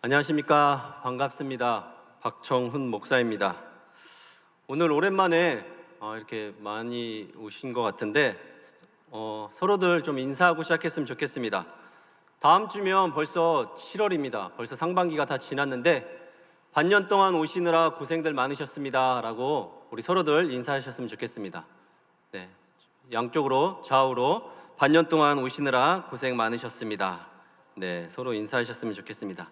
안녕하십니까. 반갑습니다. 박청훈 목사입니다. 오늘 오랜만에 이렇게 많이 오신 것 같은데 서로들 좀 인사하고 시작했으면 좋겠습니다. 다음 주면 벌써 7월입니다. 벌써 상반기가 다 지났는데 반년 동안 오시느라 고생들 많으셨습니다 라고 우리 서로들 인사하셨으면 좋겠습니다. 네, 양쪽으로 좌우로 반년 동안 오시느라 고생 많으셨습니다. 네, 서로 인사하셨으면 좋겠습니다.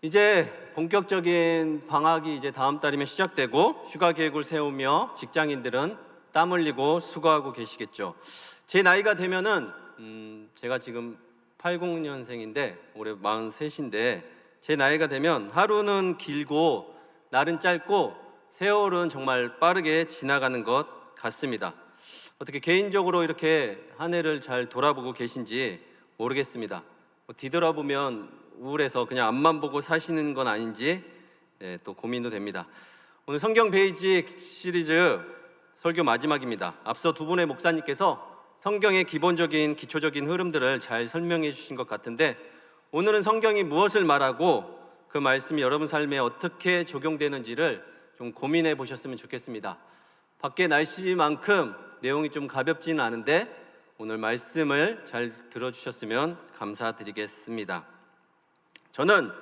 이제 본격적인 방학이 이제 다음 달이면 시작되고 휴가 계획을 세우며 직장인들은 땀 흘리고 수고하고 계시겠죠. 제 나이가 되면은 제가 지금 80년생인데 올해 43인데 제 나이가 되면 하루는 길고 날은 짧고 세월은 정말 빠르게 지나가는 것 같습니다. 어떻게 개인적으로 이렇게 한 해를 잘 돌아보고 계신지 모르겠습니다. 뒤돌아보면 우울해서 그냥 앞만 보고 사시는 건 아닌지 또 고민도 됩니다. 오늘 성경 베이직 시리즈 설교 마지막입니다. 앞서 두 분의 목사님께서 성경의 기본적인 기초적인 흐름들을 잘 설명해 주신 것 같은데 오늘은 성경이 무엇을 말하고 그 말씀이 여러분 삶에 어떻게 적용되는지를 좀 고민해 보셨으면 좋겠습니다. 밖에 날씨만큼 내용이 좀 가볍지는 않은데 오늘 말씀을 잘 들어주셨으면 감사드리겠습니다. 저는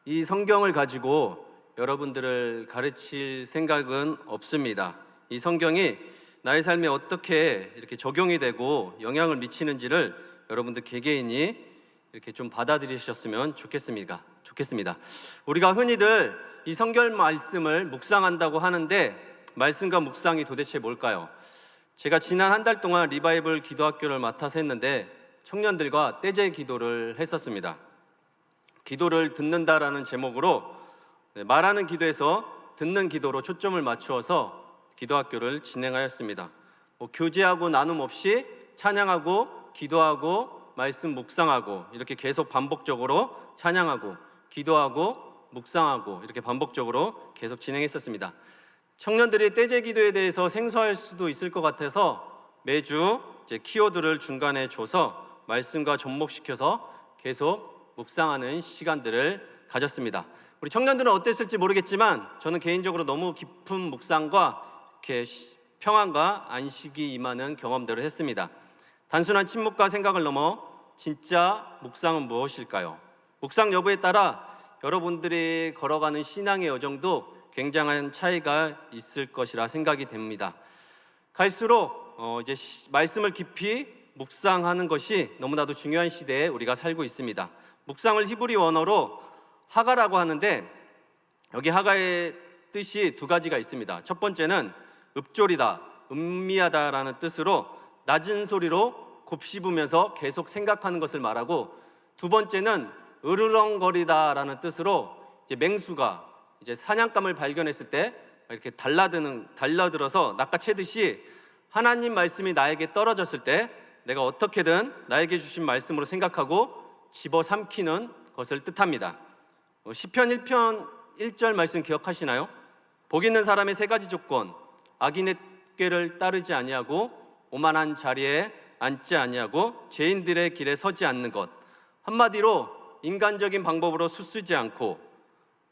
이 성경을 가지고 여러분들을 가르칠 생각은 없습니다. 이 성경이 나의 삶에 어떻게 이렇게 적용이 되고 영향을 미치는지를 여러분들 개개인이 이렇게 좀 받아들이셨으면 좋겠습니다. 우리가 흔히들 이 성경 말씀을 묵상한다고 하는데 말씀과 묵상이 도대체 뭘까요? 제가 지난 한 달 동안 리바이벌 기도학교를 맡아서 했는데 청년들과 떼제 기도를 했었습니다. 기도를 듣는다라는 제목으로 말하는 기도에서 듣는 기도로 초점을 맞추어서 기도학교를 진행하였습니다. 교제하고 나눔 없이 찬양하고 기도하고 말씀 묵상하고 이렇게 계속 반복적으로 찬양하고 기도하고 묵상하고 이렇게 반복적으로 계속 진행했었습니다. 청년들이 떼제 기도에 대해서 생소할 수도 있을 것 같아서 매주 이제 키워드를 중간에 줘서 말씀과 접목시켜서 계속 묵상하는 시간들을 가졌습니다. 우리 청년들은 어땠을지 모르겠지만 저는 개인적으로 너무 깊은 묵상과 이렇게 평안과 안식이 임하는 경험들을 했습니다. 단순한 침묵과 생각을 넘어 진짜 묵상은 무엇일까요? 묵상 여부에 따라 여러분들이 걸어가는 신앙의 여정도 굉장한 차이가 있을 것이라 생각이 됩니다. 갈수록 이제 말씀을 깊이 묵상하는 것이 너무나도 중요한 시대에 우리가 살고 있습니다. 묵상을 히브리 원어로 하가라고 하는데 여기 하가의 뜻이 두 가지가 있습니다. 첫 번째는 읊조리다, 음미하다라는 뜻으로 낮은 소리로 곱씹으면서 계속 생각하는 것을 말하고 두 번째는 으르렁거리다라는 뜻으로 이제 맹수가 이제 사냥감을 발견했을 때 이렇게 달라들어서 낚아채듯이 하나님 말씀이 나에게 떨어졌을 때 내가 어떻게든 나에게 주신 말씀으로 생각하고 집어삼키는 것을 뜻합니다. 시편 1편 1절 말씀 기억하시나요? 복 있는 사람의 세 가지 조건, 악인의 꾀를 따르지 아니하고 오만한 자리에 앉지 아니하고 죄인들의 길에 서지 않는 것. 한마디로 인간적인 방법으로 수쓰지 않고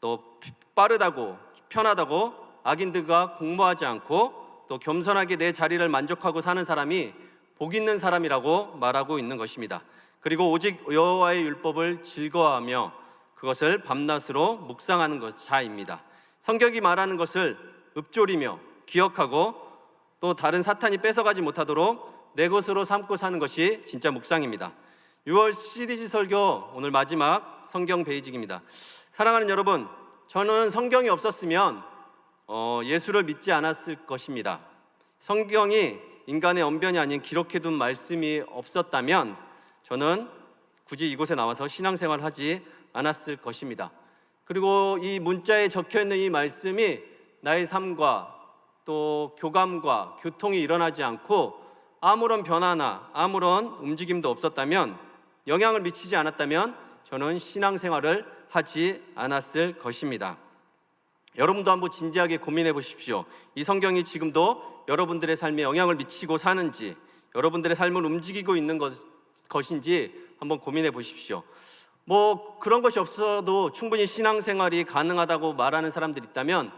또 빠르다고 편하다고 악인들과 공모하지 않고 또 겸손하게 내 자리를 만족하고 사는 사람이 복 있는 사람이라고 말하고 있는 것입니다. 그리고 오직 여호와의 율법을 즐거워하며 그것을 밤낮으로 묵상하는 것 자입니다. 성경이 말하는 것을 읊조리며 기억하고 또 다른 사탄이 뺏어가지 못하도록 내 것으로 삼고 사는 것이 진짜 묵상입니다. 6월 시리즈 설교 오늘 마지막 성경 베이직입니다. 사랑하는 여러분, 저는 성경이 없었으면 예수를 믿지 않았을 것입니다. 성경이 인간의 언변이 아닌 기록해둔 말씀이 없었다면 저는 굳이 이곳에 나와서 신앙생활을 하지 않았을 것입니다. 그리고 이 문자에 적혀있는 이 말씀이 나의 삶과 또 교감과 교통이 일어나지 않고 아무런 변화나 아무런 움직임도 없었다면, 영향을 미치지 않았다면 저는 신앙생활을 하지 않았을 것입니다. 여러분도 한번 진지하게 고민해 보십시오. 이 성경이 지금도 여러분들의 삶에 영향을 미치고 사는지, 여러분들의 삶을 움직이고 있는 것인지 한번 고민해 보십시오. 뭐 그런 것이 없어도 충분히 신앙생활이 가능하다고 말하는 사람들이 있다면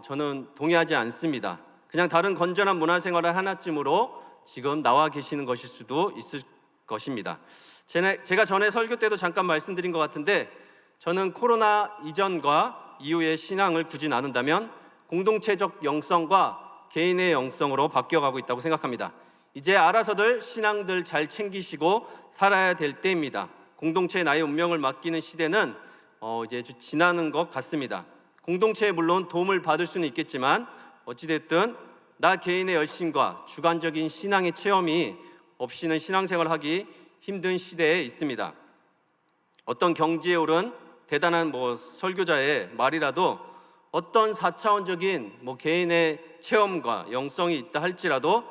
저는 동의하지 않습니다. 그냥 다른 건전한 문화생활을 하나쯤으로 지금 나와 계시는 것일 수도 있을 것입니다. 제가 전에 설교 때도 잠깐 말씀드린 것 같은데, 저는 코로나 이전과 이후의 신앙을 굳이 나눈다면 공동체적 영성과 개인의 영성으로 바뀌어가고 있다고 생각합니다. 이제 알아서들 신앙들 잘 챙기시고 살아야 될 때입니다. 공동체에 나의 운명을 맡기는 시대는 이제 지나는 것 같습니다. 공동체에 물론 도움을 받을 수는 있겠지만 어찌됐든 나 개인의 열심과 주관적인 신앙의 체험이 없이는 신앙생활을 하기 힘든 시대에 있습니다. 어떤 경지에 오른 대단한 설교자의 말이라도 어떤 4차원적인 개인의 체험과 영성이 있다 할지라도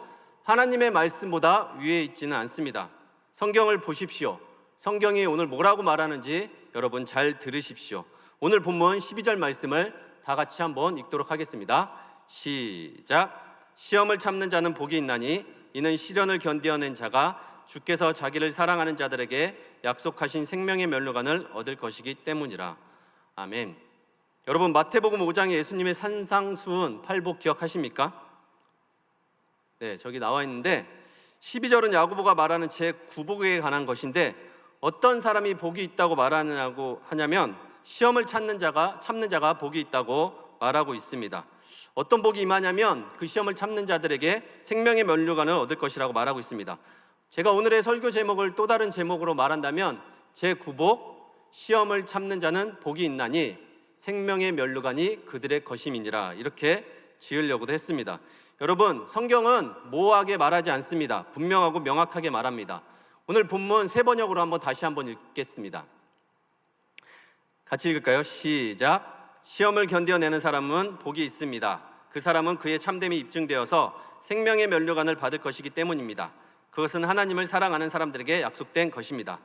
하나님의 말씀보다 위에 있지는 않습니다. 성경을 보십시오. 성경이 오늘 뭐라고 말하는지 여러분 잘 들으십시오. 오늘 본문 12절 말씀을 다 같이 한번 읽도록 하겠습니다. 시작. 시험을 참는 자는 복이 있나니 이는 시련을 견디어낸 자가 주께서 자기를 사랑하는 자들에게 약속하신 생명의 면류관을 얻을 것이기 때문이라. 아멘. 여러분, 마태복음 5장에 예수님의 산상수훈 팔복 기억하십니까? 네, 저기 나와 있는데 12절은 야고보가 말하는 제9복에 관한 것인데, 어떤 사람이 복이 있다고 말하느냐고 하냐면 시험을 참는 자가 복이 있다고 말하고 있습니다. 어떤 복이 임하냐면 그 시험을 참는 자들에게 생명의 면류관을 얻을 것이라고 말하고 있습니다. 제가 오늘의 설교 제목을 또 다른 제목으로 말한다면 제9복, 시험을 참는 자는 복이 있나니 생명의 면류관이 그들의 것임이니라, 이렇게 지으려고도 했습니다. 여러분, 성경은 모호하게 말하지 않습니다. 분명하고 명확하게 말합니다. 오늘 본문 세 번역으로 다시 한번 읽겠습니다. 같이 읽을까요? 시작. 시험을 견뎌내는 사람은 복이 있습니다. 그 사람은 그의 참됨이 입증되어서 생명의 면류관을 받을 것이기 때문입니다. 그것은 하나님을 사랑하는 사람들에게 약속된 것입니다.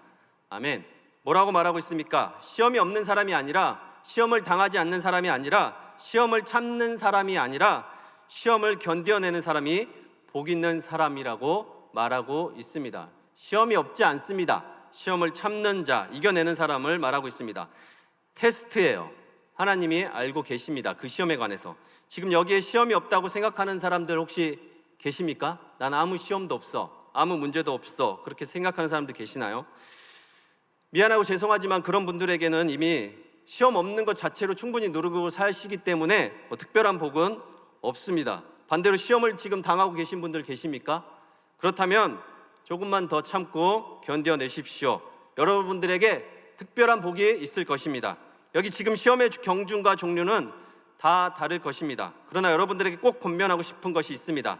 아멘. 뭐라고 말하고 있습니까? 시험이 없는 사람이 아니라, 시험을 당하지 않는 사람이 아니라, 시험을 참는 사람이 아니라 시험을 견뎌내는 사람이 복 있는 사람이라고 말하고 있습니다. 시험이 없지 않습니다. 시험을 참는 자, 이겨내는 사람을 말하고 있습니다. 테스트예요. 하나님이 알고 계십니다. 그 시험에 관해서. 지금 여기에 시험이 없다고 생각하는 사람들 혹시 계십니까? 난 아무 시험도 없어, 아무 문제도 없어, 그렇게 생각하는 사람들 계시나요? 미안하고 죄송하지만 그런 분들에게는 이미 시험 없는 것 자체로 충분히 누리고 사시기 때문에 특별한 복은 없습니다. 반대로 시험을 지금 당하고 계신 분들 계십니까? 그렇다면 조금만 더 참고 견뎌내십시오. 여러분들에게 특별한 복이 있을 것입니다. 여기 지금 시험의 경중과 종류는 다 다를 것입니다. 그러나 여러분들에게 꼭 권면하고 싶은 것이 있습니다.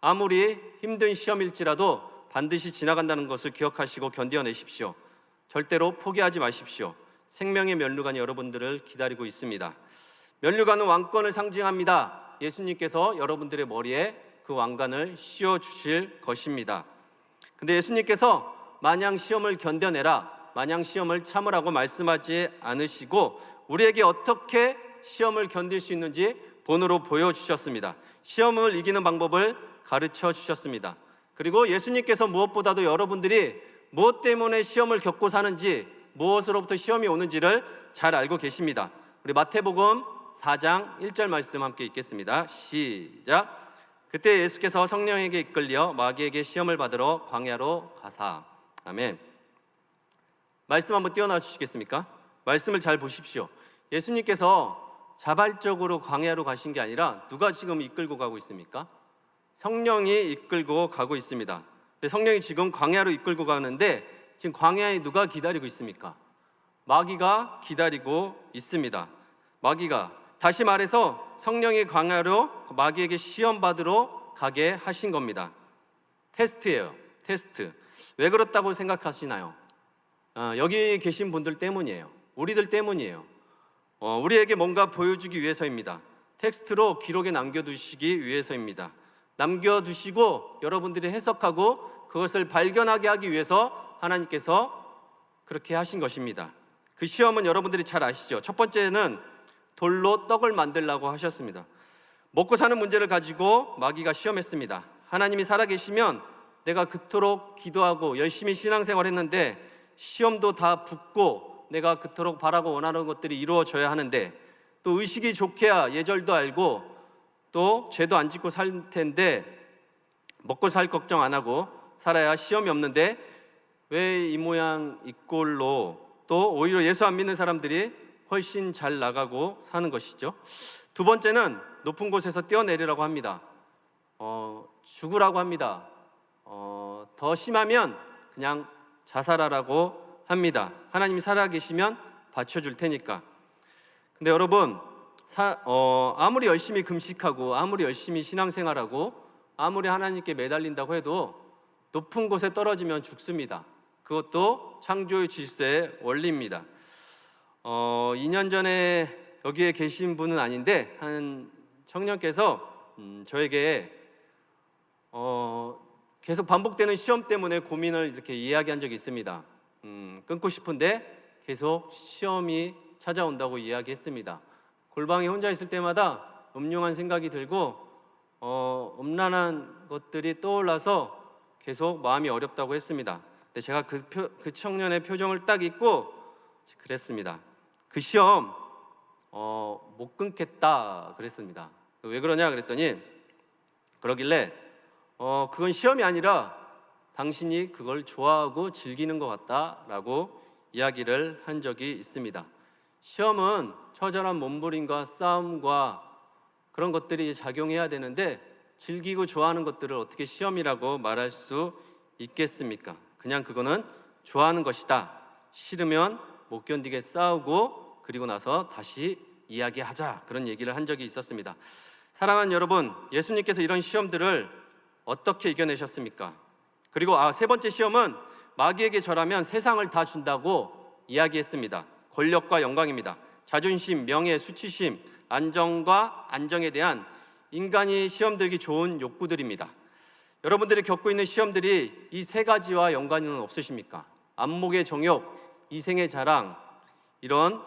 아무리 힘든 시험일지라도 반드시 지나간다는 것을 기억하시고 견뎌내십시오. 절대로 포기하지 마십시오. 생명의 면류관이 여러분들을 기다리고 있습니다. 면류관은 왕권을 상징합니다. 예수님께서 여러분들의 머리에 그 왕관을 씌워주실 것입니다. 근데 예수님께서 마냥 시험을 견뎌내라, 마냥 시험을 참으라고 말씀하지 않으시고 우리에게 어떻게 시험을 견딜 수 있는지 본으로 보여주셨습니다. 시험을 이기는 방법을 가르쳐 주셨습니다. 그리고 예수님께서 무엇보다도 여러분들이 무엇 때문에 시험을 겪고 사는지, 무엇으로부터 시험이 오는지를 잘 알고 계십니다. 우리 마태복음 4장 1절 말씀 함께 읽겠습니다. 시작. 그때 예수께서 성령에게 이끌려 마귀에게 시험을 받으러 광야로 가사. 아멘. 말씀 한번 띄워놔 주시겠습니까? 말씀을 잘 보십시오. 예수님께서 자발적으로 광야로 가신 게 아니라 누가 지금 이끌고 가고 있습니까? 성령이 이끌고 가고 있습니다. 근데 성령이 지금 광야로 이끌고 가는데 지금 광야에 누가 기다리고 있습니까? 마귀가 기다리고 있습니다. 마귀가, 다시 말해서 성령이 광야로 마귀에게 시험 받으러 가게 하신 겁니다. 테스트예요. 테스트. 왜 그렇다고 생각하시나요? 여기 계신 분들 때문이에요. 우리들 때문이에요. 우리에게 뭔가 보여주기 위해서입니다. 텍스트로 기록에 남겨두시기 위해서입니다. 남겨두시고 여러분들이 해석하고 그것을 발견하게 하기 위해서 하나님께서 그렇게 하신 것입니다. 그 시험은 여러분들이 잘 아시죠? 첫 번째는 돌로 떡을 만들라고 하셨습니다. 먹고 사는 문제를 가지고 마귀가 시험했습니다. 하나님이 살아계시면 내가 그토록 기도하고 열심히 신앙생활 했는데 시험도 다 붙고 내가 그토록 바라고 원하는 것들이 이루어져야 하는데, 또 의식이 좋게야 예절도 알고 또 죄도 안 짓고 살 텐데 먹고 살 걱정 안 하고 살아야 시험이 없는데 왜 이 모양 이 꼴로 또 오히려 예수 안 믿는 사람들이 훨씬 잘 나가고 사는 것이죠. 두 번째는 높은 곳에서 뛰어내리라고 합니다. 죽으라고 합니다. 더 심하면 그냥 자살하라고 합니다. 하나님이 살아계시면 받쳐줄 테니까. 근데 여러분, 아무리 열심히 금식하고 아무리 열심히 신앙생활하고 아무리 하나님께 매달린다고 해도 높은 곳에 떨어지면 죽습니다. 그것도 창조의 질서의 원리입니다. 2년 전에 여기에 계신 분은 아닌데 한 청년께서 저에게 계속 반복되는 시험 때문에 고민을 이렇게 이야기한 적이 있습니다. 끊고 싶은데 계속 시험이 찾아온다고 이야기했습니다. 골방에 혼자 있을 때마다 음흉한 생각이 들고 음란한 것들이 떠올라서 계속 마음이 어렵다고 했습니다. 근데 제가 그 청년의 표정을 딱 잊고 그랬습니다. 그 시험 못 끊겠다 그랬습니다. 왜 그러냐 그랬더니 그러길래 그건 시험이 아니라 당신이 그걸 좋아하고 즐기는 것 같다라고 이야기를 한 적이 있습니다. 시험은 처절한 몸부림과 싸움과 그런 것들이 작용해야 되는데 즐기고 좋아하는 것들을 어떻게 시험이라고 말할 수 있겠습니까? 그냥 그거는 좋아하는 것이다. 싫으면 못 견디게 싸우고 그리고 나서 다시 이야기하자, 그런 얘기를 한 적이 있었습니다. 사랑하는 여러분, 예수님께서 이런 시험들을 어떻게 이겨내셨습니까? 그리고 세 번째 시험은 마귀에게 절하면 세상을 다 준다고 이야기했습니다. 권력과 영광입니다. 자존심, 명예, 수치심, 안정과 안정에 대한 인간이 시험 들기 좋은 욕구들입니다. 여러분들이 겪고 있는 시험들이 이 세 가지와 연관은 없으십니까? 안목의 정욕, 이생의 자랑, 이런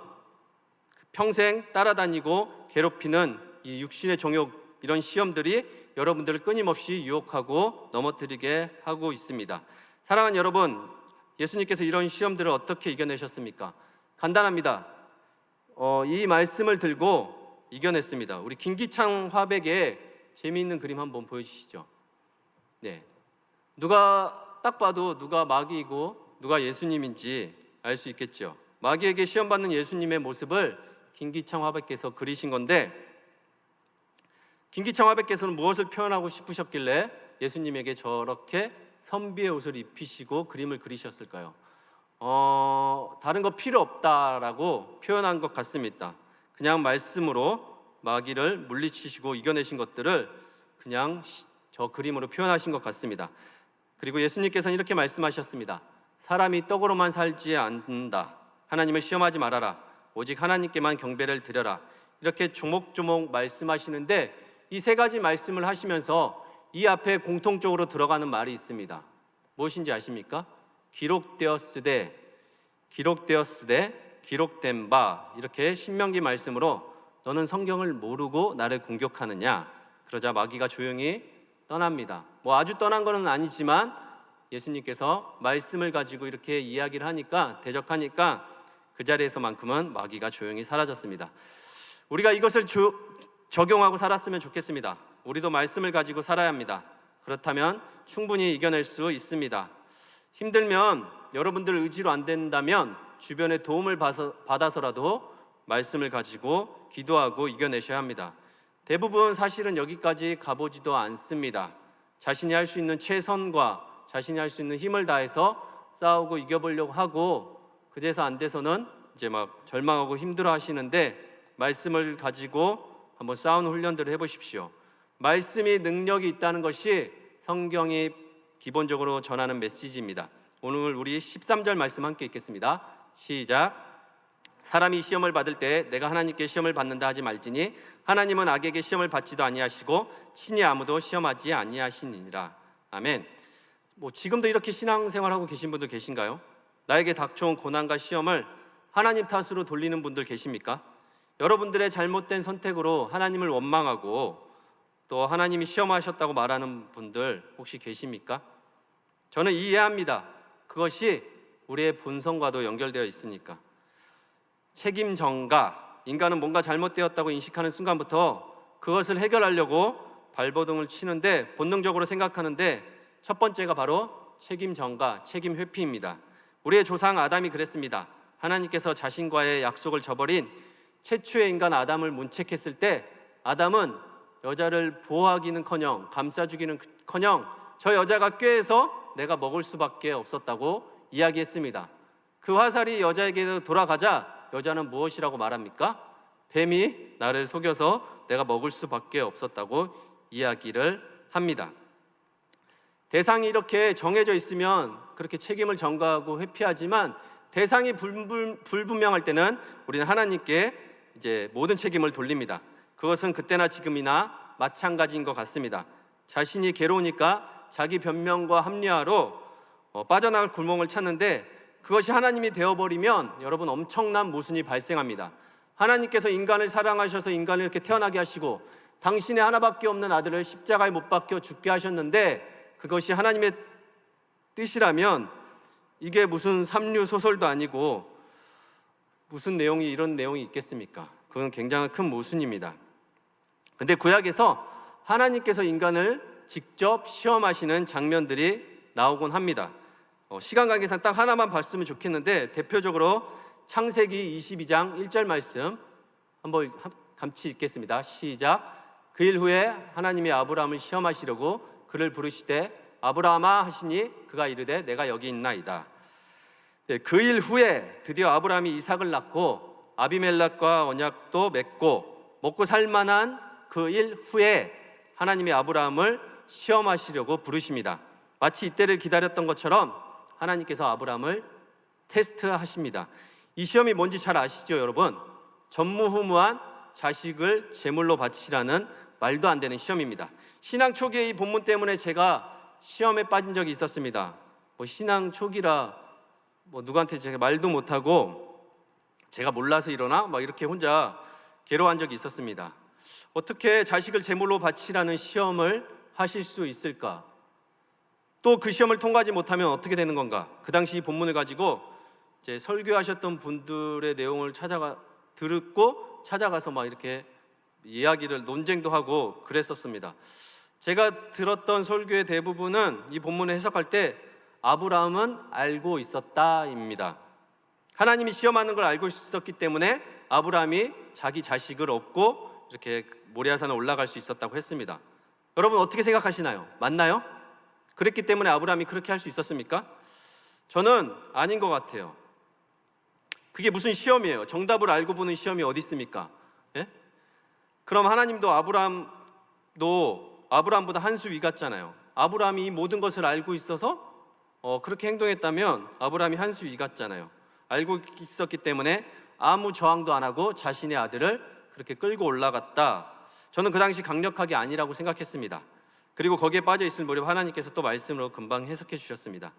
평생 따라다니고 괴롭히는 이 육신의 정욕, 이런 시험들이 여러분들을 끊임없이 유혹하고 넘어뜨리게 하고 있습니다. 사랑하는 여러분, 예수님께서 이런 시험들을 어떻게 이겨내셨습니까? 간단합니다. 이 말씀을 들고 이겨냈습니다. 우리 김기창 화백의 재미있는 그림 한번 보여주시죠. 네, 누가 딱 봐도 누가 마귀이고 누가 예수님인지 알 수 있겠죠. 마귀에게 시험받는 예수님의 모습을 김기창 화백께서 그리신 건데, 김기창 화백께서는 무엇을 표현하고 싶으셨길래 예수님에게 저렇게 선비의 옷을 입히시고 그림을 그리셨을까요? 다른 거 필요 없다라고 표현한 것 같습니다. 그냥 말씀으로 마귀를 물리치시고 이겨내신 것들을 그냥 저 그림으로 표현하신 것 같습니다. 그리고 예수님께서는 이렇게 말씀하셨습니다. 사람이 떡으로만 살지 않는다. 하나님을 시험하지 말아라. 오직 하나님께만 경배를 드려라. 이렇게 조목조목 말씀하시는데, 이 세 가지 말씀을 하시면서 이 앞에 공통적으로 들어가는 말이 있습니다. 무엇인지 아십니까? 기록되었으되, 기록된 바. 이렇게 신명기 말씀으로 너는 성경을 모르고 나를 공격하느냐. 그러자 마귀가 조용히 떠납니다. 아주 떠난 거는 아니지만 예수님께서 말씀을 가지고 이렇게 이야기를 하니까, 대적하니까 그 자리에서만큼은 마귀가 조용히 사라졌습니다. 우리가 이것을 적용하고 살았으면 좋겠습니다. 우리도 말씀을 가지고 살아야 합니다. 그렇다면 충분히 이겨낼 수 있습니다. 힘들면, 여러분들 의지로 안 된다면 주변의 도움을 받아서라도 말씀을 가지고 기도하고 이겨내셔야 합니다. 대부분 사실은 여기까지 가보지도 않습니다. 자신이 할 수 있는 최선과 자신이 할 수 있는 힘을 다해서 싸우고 이겨보려고 하고, 그래서 안 돼서는 이제 막 절망하고 힘들어 하시는데, 말씀을 가지고 한번 싸우는 훈련들을 해보십시오. 말씀이 능력이 있다는 것이 성경이 기본적으로 전하는 메시지입니다. 오늘 우리 13절 말씀 함께 읽겠습니다. 시작. 사람이 시험을 받을 때 내가 하나님께 시험을 받는다 하지 말지니 하나님은 악에게 시험을 받지도 아니하시고 친히 아무도 시험하지 아니하시니라. 아멘. 지금도 이렇게 신앙생활하고 계신 분들 계신가요? 나에게 닥쳐온 고난과 시험을 하나님 탓으로 돌리는 분들 계십니까? 여러분들의 잘못된 선택으로 하나님을 원망하고 또 하나님이 시험하셨다고 말하는 분들 혹시 계십니까? 저는 이해합니다. 그것이 우리의 본성과도 연결되어 있으니까. 책임 전가, 인간은 뭔가 잘못되었다고 인식하는 순간부터 그것을 해결하려고 발버둥을 치는데, 본능적으로 생각하는데, 첫 번째가 바로 책임 전가, 책임 회피입니다. 우리의 조상 아담이 그랬습니다. 하나님께서 자신과의 약속을 저버린 최초의 인간 아담을 문책했을 때, 아담은 여자를 보호하기는커녕 감싸주기는커녕 저 여자가 꾀해서 내가 먹을 수밖에 없었다고 이야기했습니다. 그 화살이 여자에게 돌아가자 여자는 무엇이라고 말합니까? 뱀이 나를 속여서 내가 먹을 수밖에 없었다고 이야기를 합니다. 대상이 이렇게 정해져 있으면 그렇게 책임을 전가하고 회피하지만, 대상이 불분명할 때는 우리는 하나님께 이제 모든 책임을 돌립니다. 그것은 그때나 지금이나 마찬가지인 것 같습니다. 자신이 괴로우니까 자기 변명과 합리화로 빠져나갈 구멍을 찾는데, 그것이 하나님이 되어버리면 여러분 엄청난 모순이 발생합니다. 하나님께서 인간을 사랑하셔서 인간을 이렇게 태어나게 하시고 당신의 하나밖에 없는 아들을 십자가에 못 박혀 죽게 하셨는데, 그것이 하나님의 뜻이라면 이게 무슨 삼류 소설도 아니고 무슨 내용이 이런 내용이 있겠습니까? 그건 굉장히 큰 모순입니다. 근데 구약에서 하나님께서 인간을 직접 시험하시는 장면들이 나오곤 합니다. 시간 관계상 딱 하나만 봤으면 좋겠는데, 대표적으로 창세기 22장 1절 말씀 한번 같이 읽겠습니다. 시작. 그 일 후에 하나님이 아브라함을 시험하시려고 그를 부르시되 아브라함아 하시니 그가 이르되 내가 여기 있나이다. 그 일 후에 드디어 아브라함이 이삭을 낳고 아비멜렉과 언약도 맺고 먹고 살만한 그 일 후에 하나님이 아브라함을 시험하시려고 부르십니다. 마치 이때를 기다렸던 것처럼 하나님께서 아브라함을 테스트하십니다. 이 시험이 뭔지 잘 아시죠, 여러분? 전무후무한 자식을 제물로 바치라는 말도 안 되는 시험입니다. 신앙 초기의 이 본문 때문에 제가 시험에 빠진 적이 있었습니다. 신앙 초기라 누구한테 제가 말도 못하고 제가 몰라서 이러나 이렇게 혼자 괴로워한 적이 있었습니다. 어떻게 자식을 제물로 바치라는 시험을 하실 수 있을까? 또 그 시험을 통과하지 못하면 어떻게 되는 건가? 그 당시 이 본문을 가지고 이제 설교하셨던 분들의 내용을 듣고 찾아가서 이렇게 이야기를 논쟁도 하고 그랬었습니다. 제가 들었던 설교의 대부분은 이 본문을 해석할 때 아브라함은 알고 있었다입니다. 하나님이 시험하는 걸 알고 있었기 때문에 아브라함이 자기 자식을 얻고 이렇게 모리아산에 올라갈 수 있었다고 했습니다. 여러분 어떻게 생각하시나요? 맞나요? 그랬기 때문에 아브라함이 그렇게 할 수 있었습니까? 저는 아닌 것 같아요. 그게 무슨 시험이에요? 정답을 알고 보는 시험이 어디 있습니까? 예? 그럼 하나님도 아브라함보다 한 수 위 같잖아요. 아브라함이 이 모든 것을 알고 있어서 그렇게 행동했다면 아브라함이 한 수 위 같잖아요. 알고 있었기 때문에 아무 저항도 안 하고 자신의 아들을 그렇게 끌고 올라갔다. 저는 그 당시 강력하게 아니라고 생각했습니다. 그리고 거기에 빠져 있을 무렵 하나님께서 또 말씀으로 금방 해석해 주셨습니다.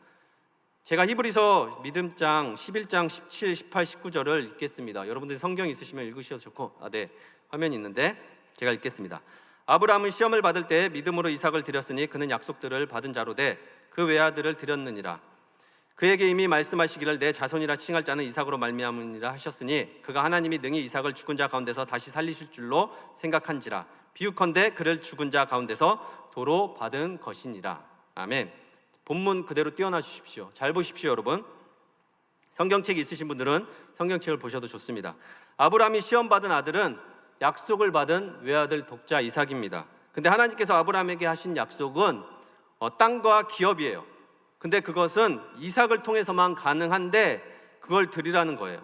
제가 히브리서 믿음장 11장 17, 18, 19절을 읽겠습니다. 여러분들이 성경 있으시면 읽으셔도 좋고, 네, 화면이 있는데 제가 읽겠습니다. 아브라함은 시험을 받을 때 믿음으로 이삭을 드렸으니 그는 약속들을 받은 자로 돼 그 외아들을 드렸느니라. 그에게 이미 말씀하시기를 내 자손이라 칭할 자는 이삭으로 말미암으니라 하셨으니 그가 하나님이 능히 이삭을 죽은 자 가운데서 다시 살리실 줄로 생각한지라. 비유컨대 그를 죽은 자 가운데서 도로 받은 것이니라. 아멘. 본문 그대로 띄워놔 주십시오. 잘 보십시오, 여러분. 성경책이 있으신 분들은 성경책을 보셔도 좋습니다. 아브라함이 시험받은 아들은 약속을 받은 외아들 독자 이삭입니다. 근데 하나님께서 아브라함에게 하신 약속은 땅과 기업이에요. 근데 그것은 이삭을 통해서만 가능한데 그걸 드리라는 거예요.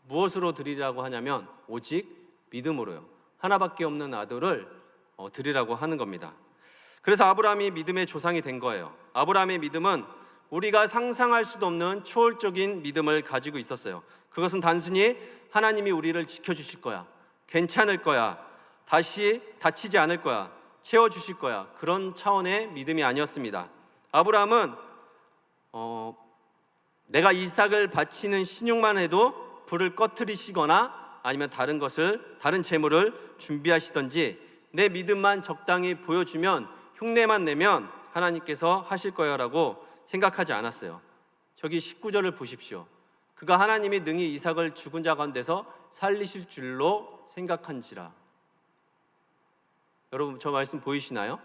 무엇으로 드리라고 하냐면 오직 믿음으로요. 하나밖에 없는 아들을 드리라고 하는 겁니다. 그래서 아브라함이 믿음의 조상이 된 거예요. 아브라함의 믿음은 우리가 상상할 수도 없는 초월적인 믿음을 가지고 있었어요. 그것은 단순히 하나님이 우리를 지켜주실 거야, 괜찮을 거야, 다시 다치지 않을 거야, 채워주실 거야, 그런 차원의 믿음이 아니었습니다. 아브라함은 내가 이삭을 바치는 신용만 해도 불을 꺼트리시거나 아니면 다른 재물을 준비하시던지 내 믿음만 적당히 보여주면, 흉내만 내면 하나님께서 하실 거야라고 생각하지 않았어요. 저기 19절을 보십시오. 그가 하나님이 능히 이삭을 죽은 자 가운데서 살리실 줄로 생각한지라. 여러분 저 말씀 보이시나요?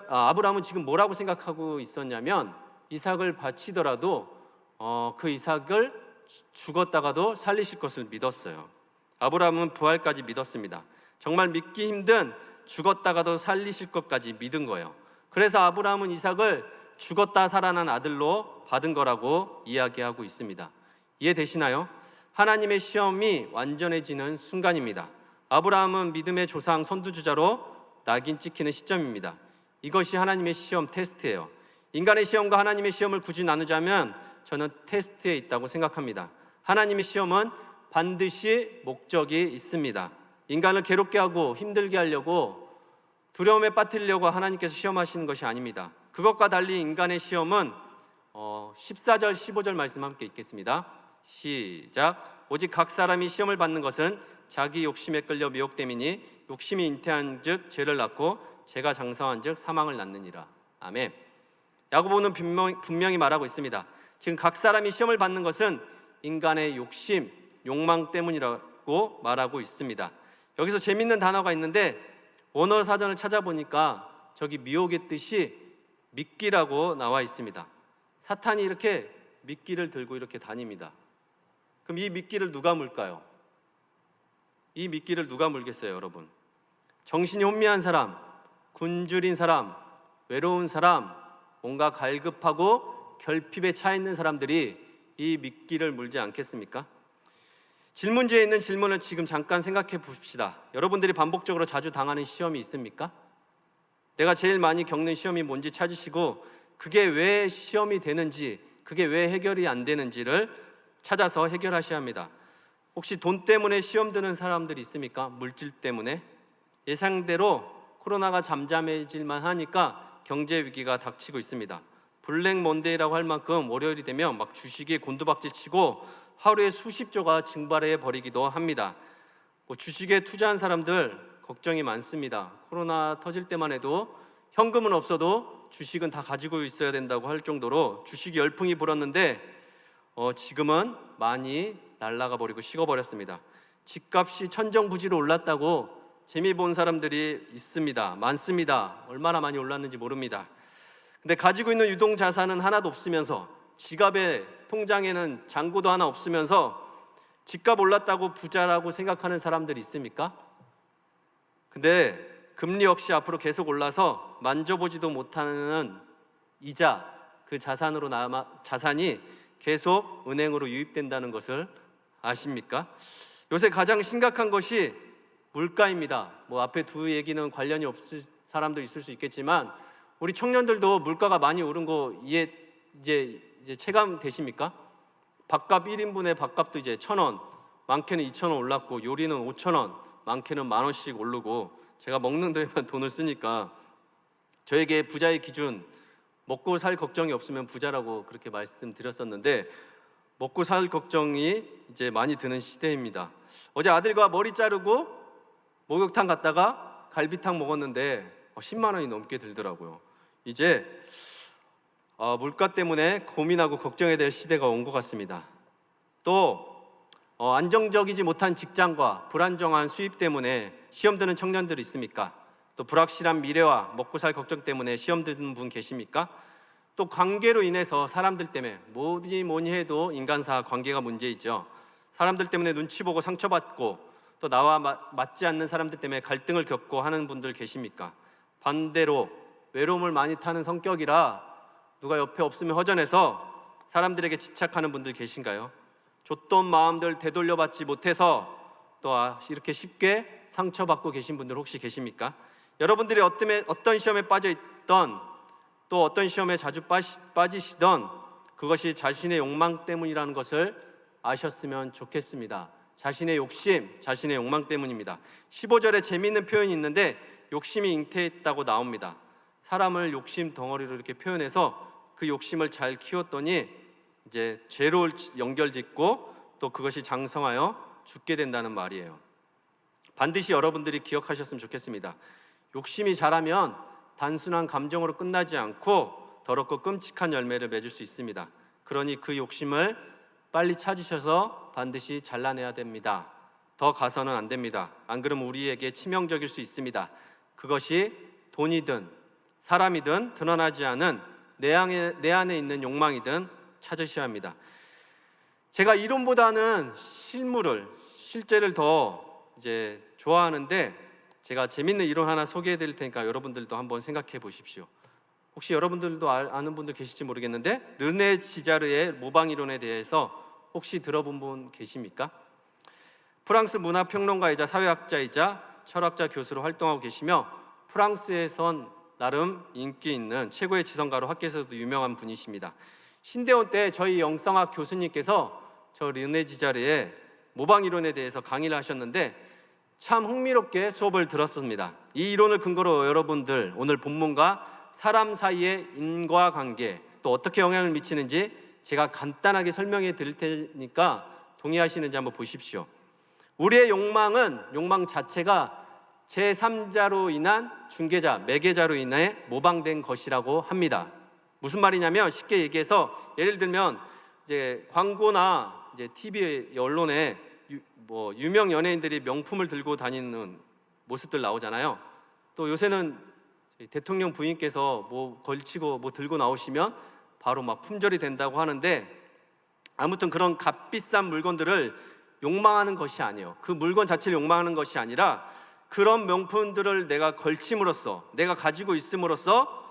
아브라함은 지금 뭐라고 생각하고 있었냐면 이삭을 바치더라도 그 이삭을 죽었다가도 살리실 것을 믿었어요. 아브라함은 부활까지 믿었습니다. 정말 믿기 힘든 죽었다가도 살리실 것까지 믿은 거예요. 그래서 아브라함은 이삭을 죽었다 살아난 아들로 받은 거라고 이야기하고 있습니다. 이해되시나요? 하나님의 시험이 완전해지는 순간입니다. 아브라함은 믿음의 조상 선두주자로 낙인 찍히는 시점입니다. 이것이 하나님의 시험 테스트예요. 인간의 시험과 하나님의 시험을 굳이 나누자면 저는 테스트에 있다고 생각합니다. 하나님의 시험은 반드시 목적이 있습니다. 인간을 괴롭게 하고 힘들게 하려고 두려움에 빠뜨리려고 하나님께서 시험하시는 것이 아닙니다. 그것과 달리 인간의 시험은 14절 15절 말씀 함께 읽겠습니다. 시작. 오직 각 사람이 시험을 받는 것은 자기 욕심에 끌려 미혹됨이니 욕심이 잉태한 즉 죄를 낳고 죄가 장성한 즉 사망을 낳느니라. 아멘. 야고보는 분명히 말하고 있습니다. 지금 각 사람이 시험을 받는 것은 인간의 욕심, 욕망 때문이라고 말하고 있습니다. 여기서 재밌는 단어가 있는데 원어 사전을 찾아보니까 저기 미혹의 뜻이 미끼라고 나와 있습니다. 사탄이 이렇게 미끼를 들고 이렇게 다닙니다. 그럼 이 미끼를 누가 물까요? 이 미끼를 누가 물겠어요, 여러분? 정신이 혼미한 사람, 굶주린 사람, 외로운 사람, 뭔가 갈급하고 결핍에 차 있는 사람들이 이 미끼를 물지 않겠습니까? 질문지에 있는 질문을 지금 잠깐 생각해 봅시다. 여러분들이 반복적으로 자주 당하는 시험이 있습니까? 내가 제일 많이 겪는 시험이 뭔지 찾으시고 그게 왜 시험이 되는지, 그게 왜 해결이 안 되는지를 찾아서 해결하셔야 합니다. 혹시 돈 때문에 시험 드는 사람들이 있습니까? 물질 때문에? 예상대로 코로나가 잠잠해질만 하니까 경제 위기가 닥치고 있습니다. 블랙 먼데이라고 할 만큼 월요일이 되면 막 주식이 곤두박질 치고 하루에 수십조가 증발해 버리기도 합니다. 주식에 투자한 사람들 걱정이 많습니다. 코로나 터질 때만 해도 현금은 없어도 주식은 다 가지고 있어야 된다고 할 정도로 주식이 열풍이 불었는데 지금은 많이 날아가 버리고 식어버렸습니다. 집값이 천정부지로 올랐다고 재미 본 사람들이 있습니다. 많습니다. 얼마나 많이 올랐는지 모릅니다. 근데 가지고 있는 유동 자산은 하나도 없으면서 지갑에 통장에는 잔고도 하나 없으면서 집값 올랐다고 부자라고 생각하는 사람들이 있습니까? 근데 금리 역시 앞으로 계속 올라서 만져보지도 못하는 이자, 그 자산이 계속 은행으로 유입된다는 것을 아십니까? 요새 가장 심각한 것이 물가입니다. 앞에 두 얘기는 관련이 없을 사람도 있을 수 있겠지만 우리 청년들도 물가가 많이 오른 거 이제 체감되십니까? 밥값 1인분의 밥값도 이제 1,000원, 많게는 2,000원 올랐고 요리는 5,000원, 많게는 10,000원씩 오르고 제가 먹는 데에만 돈을 쓰니까 저에게 부자의 기준 먹고 살 걱정이 없으면 부자라고 그렇게 말씀드렸었는데 먹고 살 걱정이 이제 많이 드는 시대입니다. 어제 아들과 머리 자르고 목욕탕 갔다가 갈비탕 먹었는데 10만 원이 넘게 들더라고요. 이제 물가 때문에 고민하고 걱정해야 될 시대가 온 것 같습니다. 또 안정적이지 못한 직장과 불안정한 수입 때문에 시험 드는 청년들이 있습니까? 또 불확실한 미래와 먹고 살 걱정 때문에 시험 드는 분 계십니까? 또 관계로 인해서 사람들 때문에 뭐니 해도 인간사 관계가 문제이죠. 사람들 때문에 눈치 보고 상처받고 또 나와 맞지 않는 사람들 때문에 갈등을 겪고 하는 분들 계십니까? 반대로 외로움을 많이 타는 성격이라 누가 옆에 없으면 허전해서 사람들에게 집착하는 분들 계신가요? 줬던 마음들 되돌려받지 못해서 또 이렇게 쉽게 상처받고 계신 분들 혹시 계십니까? 여러분들이 어떤 시험에 빠져있던 또 어떤 시험에 자주 빠지시던 그것이 자신의 욕망 때문이라는 것을 아셨으면 좋겠습니다. 자신의 욕심, 자신의 욕망 때문입니다. 15절에 재미있는 표현이 있는데 욕심이 잉태했다고 나옵니다. 사람을 욕심 덩어리로 이렇게 표현해서 그 욕심을 잘 키웠더니 이제 죄로 연결짓고 또 그것이 장성하여 죽게 된다는 말이에요. 반드시 여러분들이 기억하셨으면 좋겠습니다. 욕심이 자라면 단순한 감정으로 끝나지 않고 더럽고 끔찍한 열매를 맺을 수 있습니다. 그러니 그 욕심을 빨리 찾으셔서 반드시 잘라내야 됩니다. 더 가서는 안 됩니다. 안 그러면 우리에게 치명적일 수 있습니다. 그것이 돈이든 사람이든 드러나지 않은 내 안에 있는 욕망이든 찾으셔야 합니다. 제가 이론보다는 실제를 더 좋아하는데, 제가 재밌는 이론 하나 소개해 드릴 테니까 여러분들도 한번 생각해 보십시오. 혹시 여러분들도 아는 분들 계실지 모르겠는데, 르네 지자르의 모방 이론에 대해서 혹시 들어본 분 계십니까? 프랑스 문화평론가이자 사회학자이자 철학자 교수로 활동하고 계시며, 프랑스에선 나름 인기 있는 최고의 지성가로 학계에서도 유명한 분이십니다. 신대원 때 저희 영성학 교수님께서 저 르네 지자르의 모방 이론에 대해서 강의를 하셨는데 참 흥미롭게 수업을 들었습니다. 이 이론을 근거로 여러분들 오늘 본문과 사람 사이의 인과관계, 또 어떻게 영향을 미치는지 제가 간단하게 설명해 드릴 테니까 동의하시는지 한번 보십시오. 우리의 욕망 자체가 제3자로 인한 중개자, 매개자로 인해 모방된 것이라고 합니다. 무슨 말이냐면, 쉽게 얘기해서 예를 들면 광고나 TV, 언론에 유명 연예인들이 명품을 들고 다니는 모습들 나오잖아요. 또 요새는 대통령 부인께서 걸치고 들고 나오시면 바로 품절이 된다고 하는데, 아무튼 그런 값비싼 물건들을 욕망하는 것이 아니에요. 그 물건 자체를 욕망하는 것이 아니라 그런 명품들을 내가 걸침으로써, 내가 가지고 있음으로써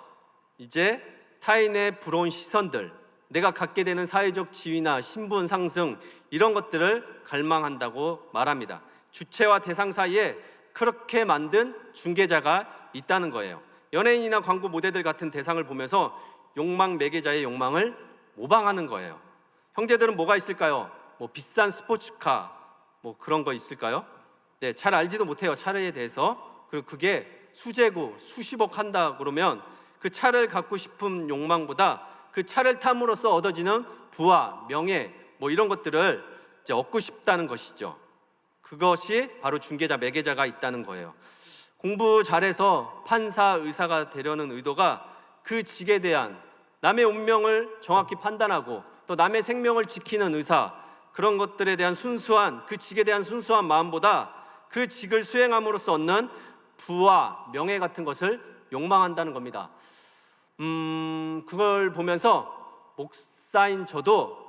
이제 타인의 부러운 시선들, 내가 갖게 되는 사회적 지위나 신분 상승, 이런 것들을 갈망한다고 말합니다. 주체와 대상 사이에 그렇게 만든 중개자가 있다는 거예요. 연예인이나 광고 모델들 같은 대상을 보면서 욕망 매개자의 욕망을 모방하는 거예요. 형제들은 뭐가 있을까요? 비싼 스포츠카 그런 거 있을까요? 네, 잘 알지도 못해요, 차에 대해서. 그리고 그게 수재고 수십억 한다 그러면 그 차를 갖고 싶은 욕망보다 그 차를 탐으로써 얻어지는 부와 명예 이런 것들을 얻고 싶다는 것이죠. 그것이 바로 중개자, 매개자가 있다는 거예요. 공부 잘해서 판사, 의사가 되려는 의도가 그 직에 대한 남의 운명을 정확히 판단하고 또 남의 생명을 지키는 의사, 그런 것들에 대한 그 직에 대한 순수한 마음보다 그 직을 수행함으로써 얻는 부와 명예 같은 것을 욕망한다는 겁니다. 그걸 보면서 목사인 저도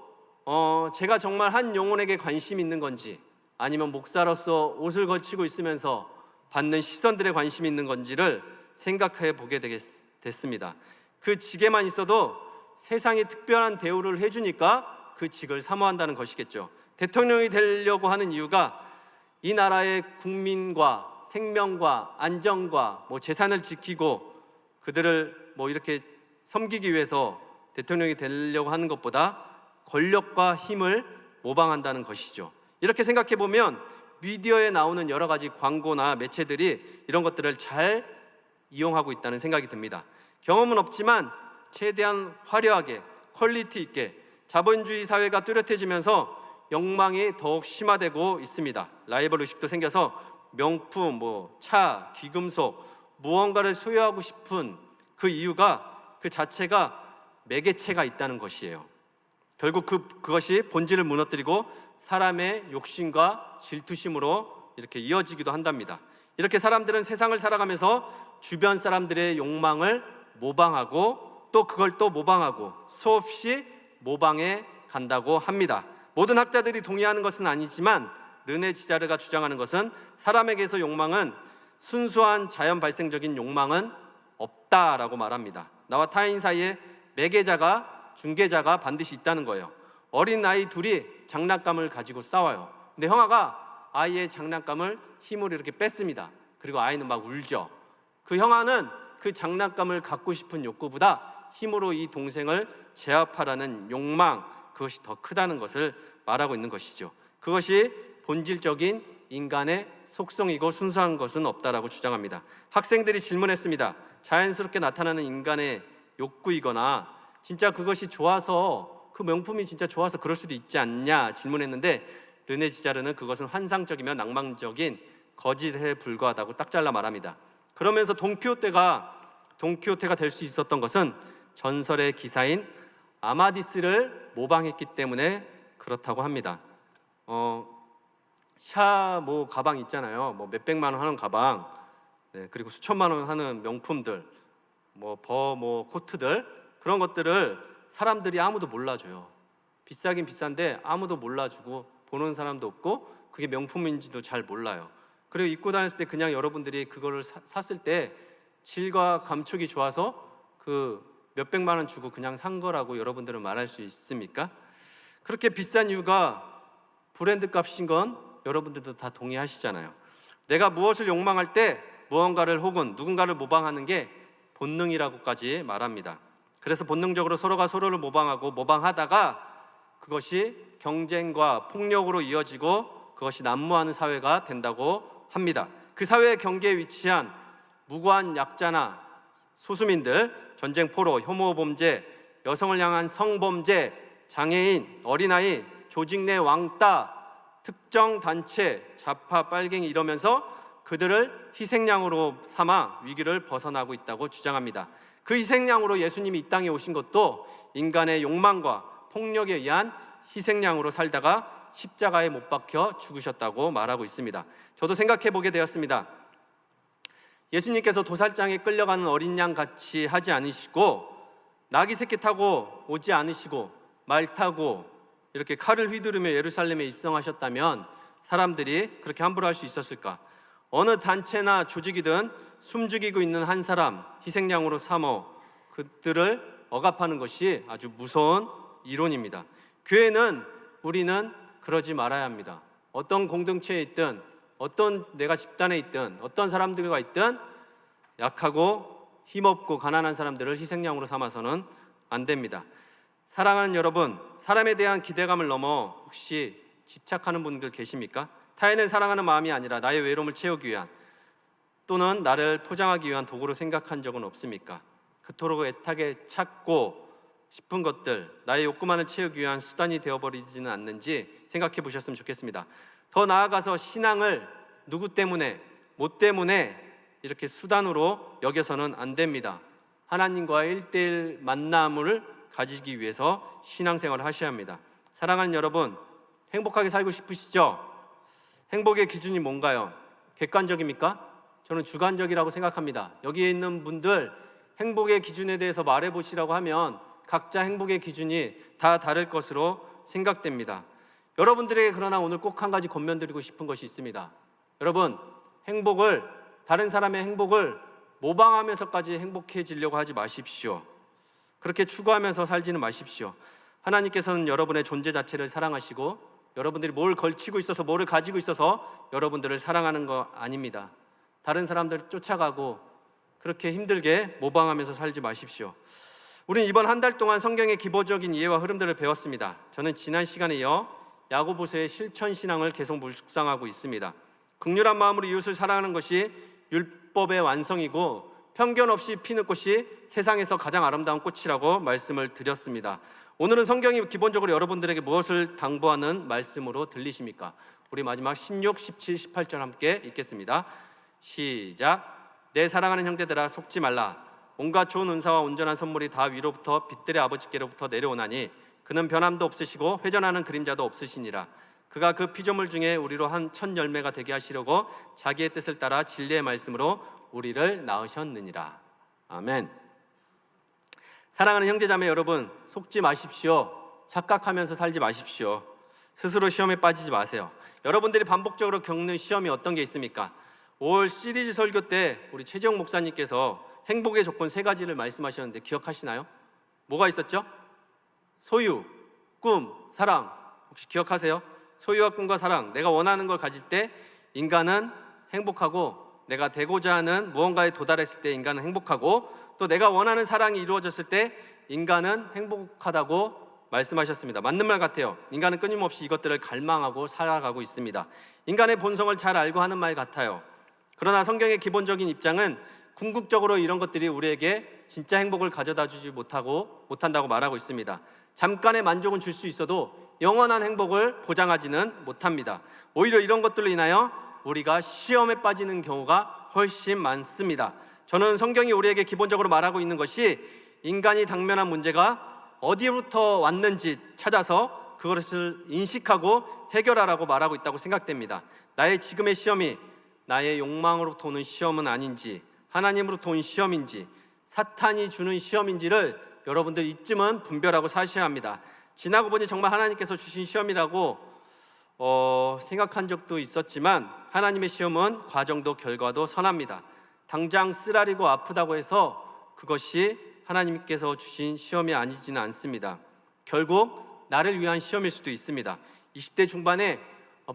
제가 정말 한 영혼에게 관심이 있는 건지, 아니면 목사로서 옷을 걸치고 있으면서 받는 시선들에 관심이 있는 건지를 생각해 보게 됐습니다. 그 직에만 있어도 세상이 특별한 대우를 해주니까 그 직을 사모한다는 것이겠죠. 대통령이 되려고 하는 이유가 이 나라의 국민과 생명과 안전과 재산을 지키고 그들을 이렇게 섬기기 위해서 대통령이 되려고 하는 것보다 권력과 힘을 모방한다는 것이죠. 이렇게 생각해 보면 미디어에 나오는 여러 가지 광고나 매체들이 이런 것들을 잘 이용하고 있다는 생각이 듭니다. 경험은 없지만 최대한 화려하게 퀄리티 있게 자본주의 사회가 뚜렷해지면서 욕망이 더욱 심화되고 있습니다. 라이벌 의식도 생겨서 명품, 차, 귀금속, 무언가를 소유하고 싶은 그 이유가 그 자체가 매개체가 있다는 것이에요. 결국 그것이 본질을 무너뜨리고 사람의 욕심과 질투심으로 이렇게 이어지기도 한답니다. 이렇게 사람들은 세상을 살아가면서 주변 사람들의 욕망을 모방하고 또 그걸 또 모방하고 수없이 모방해 간다고 합니다. 모든 학자들이 동의하는 것은 아니지만 르네 지자르가 주장하는 것은 사람에게서 욕망은 순수한 자연 발생적인 욕망은 없다라고 말합니다. 나와 타인 사이에 매개자가, 중개자가 반드시 있다는 거예요. 어린 아이 둘이 장난감을 가지고 싸워요. 근데 형아가 아이의 장난감을 힘으로 이렇게 뺐습니다. 그리고 아이는 막 울죠. 그 형아는 그 장난감을 갖고 싶은 욕구보다 힘으로 이 동생을 제압하라는 욕망, 그것이 더 크다는 것을 말하고 있는 것이죠. 그것이 본질적인 인간의 속성이고 순수한 것은 없다라고 주장합니다. 학생들이 질문했습니다. 자연스럽게 나타나는 인간의 욕구이거나 진짜 그것이 좋아서, 그 명품이 진짜 좋아서 그럴 수도 있지 않냐 질문했는데, 르네 지자르는 그것은 환상적이며 낭만적인 거짓에 불과하다고 딱 잘라 말합니다. 그러면서 돈키호테가 될 수 있었던 것은 전설의 기사인 아마디스를 모방했기 때문에 그렇다고 합니다. 뭐 가방 있잖아요. 뭐 몇백만 원 하는 가방, 네, 그리고 수천만 원 하는 명품들, 뭐 코트들, 그런 것들을 사람들이 아무도 몰라줘요. 비싸긴 비싼데 아무도 몰라주고 보는 사람도 없고 그게 명품인지도 잘 몰라요. 그리고 입고 다녔을 때 그냥 여러분들이 그거를 샀을 때 질과 감촉이 좋아서 그 몇백만 원 주고 그냥 산 거라고 여러분들은 말할 수 있습니까? 그렇게 비싼 이유가 브랜드 값인 건 여러분들도 다 동의하시잖아요. 내가 무엇을 욕망할 때 무언가를 혹은 누군가를 모방하는 게 본능이라고까지 말합니다. 그래서 본능적으로 서로가 서로를 모방하다가 그것이 경쟁과 폭력으로 이어지고 그것이 난무하는 사회가 된다고 합니다. 그 사회의 경계에 위치한 무고한 약자나 소수민들, 전쟁 포로, 혐오 범죄, 여성을 향한 성범죄, 장애인, 어린아이, 조직 내 왕따, 특정 단체, 좌파, 빨갱이 이러면서 그들을 희생양으로 삼아 위기를 벗어나고 있다고 주장합니다. 그 희생양으로 예수님이 이 땅에 오신 것도 인간의 욕망과 폭력에 의한 희생양으로 살다가 십자가에 못 박혀 죽으셨다고 말하고 있습니다. 저도 생각해 보게 되었습니다. 예수님께서 도살장에 끌려가는 어린 양 같이 하지 않으시고 나귀 새끼 타고 오지 않으시고 말 타고 이렇게 칼을 휘두르며 예루살렘에 입성하셨다면 사람들이 그렇게 함부로 할 수 있었을까? 어느 단체나 조직이든 숨죽이고 있는 한 사람 희생양으로 삼어 그들을 억압하는 것이 아주 무서운 이론입니다. 교회는 우리는 그러지 말아야 합니다. 어떤 공동체에 있든 어떤 내가 집단에 있든 어떤 사람들과 있든 약하고 힘없고 가난한 사람들을 희생양으로 삼아서는 안 됩니다. 사랑하는 여러분, 사람에 대한 기대감을 넘어 혹시 집착하는 분들 계십니까? 타인을 사랑하는 마음이 아니라 나의 외로움을 채우기 위한 또는 나를 포장하기 위한 도구로 생각한 적은 없습니까? 그토록 애타게 찾고 싶은 것들, 나의 욕구만을 채우기 위한 수단이 되어버리지는 않는지 생각해 보셨으면 좋겠습니다. 더 나아가서 신앙을 누구 때문에, 뭐 때문에 이렇게 수단으로 여겨서는 안 됩니다. 하나님과의 1:1 만남을 가지기 위해서 신앙생활을 하셔야 합니다. 사랑하는 여러분, 행복하게 살고 싶으시죠? 행복의 기준이 뭔가요? 객관적입니까? 저는 주관적이라고 생각합니다. 여기에 있는 분들 행복의 기준에 대해서 말해보시라고 하면 각자 행복의 기준이 다 다를 것으로 생각됩니다. 여러분들에게 그러나 오늘 꼭 한 가지 권면드리고 싶은 것이 있습니다. 여러분, 다른 사람의 행복을 모방하면서까지 행복해지려고 하지 마십시오. 그렇게 추구하면서 살지는 마십시오. 하나님께서는 여러분의 존재 자체를 사랑하시고 여러분들이 뭘 걸치고 있어서 뭐를 가지고 있어서 여러분들을 사랑하는 거 아닙니다. 다른 사람들 쫓아가고 그렇게 힘들게 모방하면서 살지 마십시오. 우리는 이번 한 달 동안 성경의 기본적인 이해와 흐름들을 배웠습니다. 저는 지난 시간에 이어 야고보서의 실천 신앙을 계속 묵상하고 있습니다. 긍휼한 마음으로 이웃을 사랑하는 것이 율법의 완성이고 편견 없이 피는 꽃이 세상에서 가장 아름다운 꽃이라고 말씀을 드렸습니다. 오늘은 성경이 기본적으로 여러분들에게 무엇을 당부하는 말씀으로 들리십니까? 우리 마지막 16, 17, 18절 함께 읽겠습니다. 시작. 내 사랑하는 형제들아 속지 말라. 온갖 좋은 은사와 온전한 선물이 다 위로부터 빛들의 아버지께로부터 내려오나니 그는 변함도 없으시고 회전하는 그림자도 없으시니라. 그가 그 피조물 중에 우리로 한 첫 열매가 되게 하시려고 자기의 뜻을 따라 진리의 말씀으로 우리를 낳으셨느니라. 아멘. 사랑하는 형제자매 여러분, 속지 마십시오. 착각하면서 살지 마십시오. 스스로 시험에 빠지지 마세요. 여러분들이 반복적으로 겪는 시험이 어떤 게 있습니까? 5월 시리즈 설교 때 우리 최재형 목사님께서 행복의 조건 3가지를 말씀하셨는데 기억하시나요? 뭐가 있었죠? 소유, 꿈, 사랑. 혹시 기억하세요? 소유와 꿈과 사랑, 내가 원하는 걸 가질 때 인간은 행복하고, 내가 되고자 하는 무언가에 도달했을 때 인간은 행복하고, 또 내가 원하는 사랑이 이루어졌을 때 인간은 행복하다고 말씀하셨습니다. 맞는 말 같아요. 인간은 끊임없이 이것들을 갈망하고 살아가고 있습니다. 인간의 본성을 잘 알고 하는 말 같아요. 그러나 성경의 기본적인 입장은 궁극적으로 이런 것들이 우리에게 진짜 행복을 가져다 주지 못한다고 말하고 있습니다. 잠깐의 만족은 줄 수 있어도 영원한 행복을 보장하지는 못합니다. 오히려 이런 것들로 인하여 우리가 시험에 빠지는 경우가 훨씬 많습니다. 저는 성경이 우리에게 기본적으로 말하고 있는 것이 인간이 당면한 문제가 어디로부터 왔는지 찾아서 그것을 인식하고 해결하라고 말하고 있다고 생각됩니다. 나의 지금의 시험이 나의 욕망으로부터 오는 시험은 아닌지, 하나님으로부터 온 시험인지, 사탄이 주는 시험인지를 여러분들 이쯤은 분별하고 사셔야 합니다. 지나고 보니 정말 하나님께서 주신 시험이라고 생각한 적도 있었지만, 하나님의 시험은 과정도 결과도 선합니다. 당장 쓰라리고 아프다고 해서 그것이 하나님께서 주신 시험이 아니지는 않습니다. 결국 나를 위한 시험일 수도 있습니다. 20대 중반에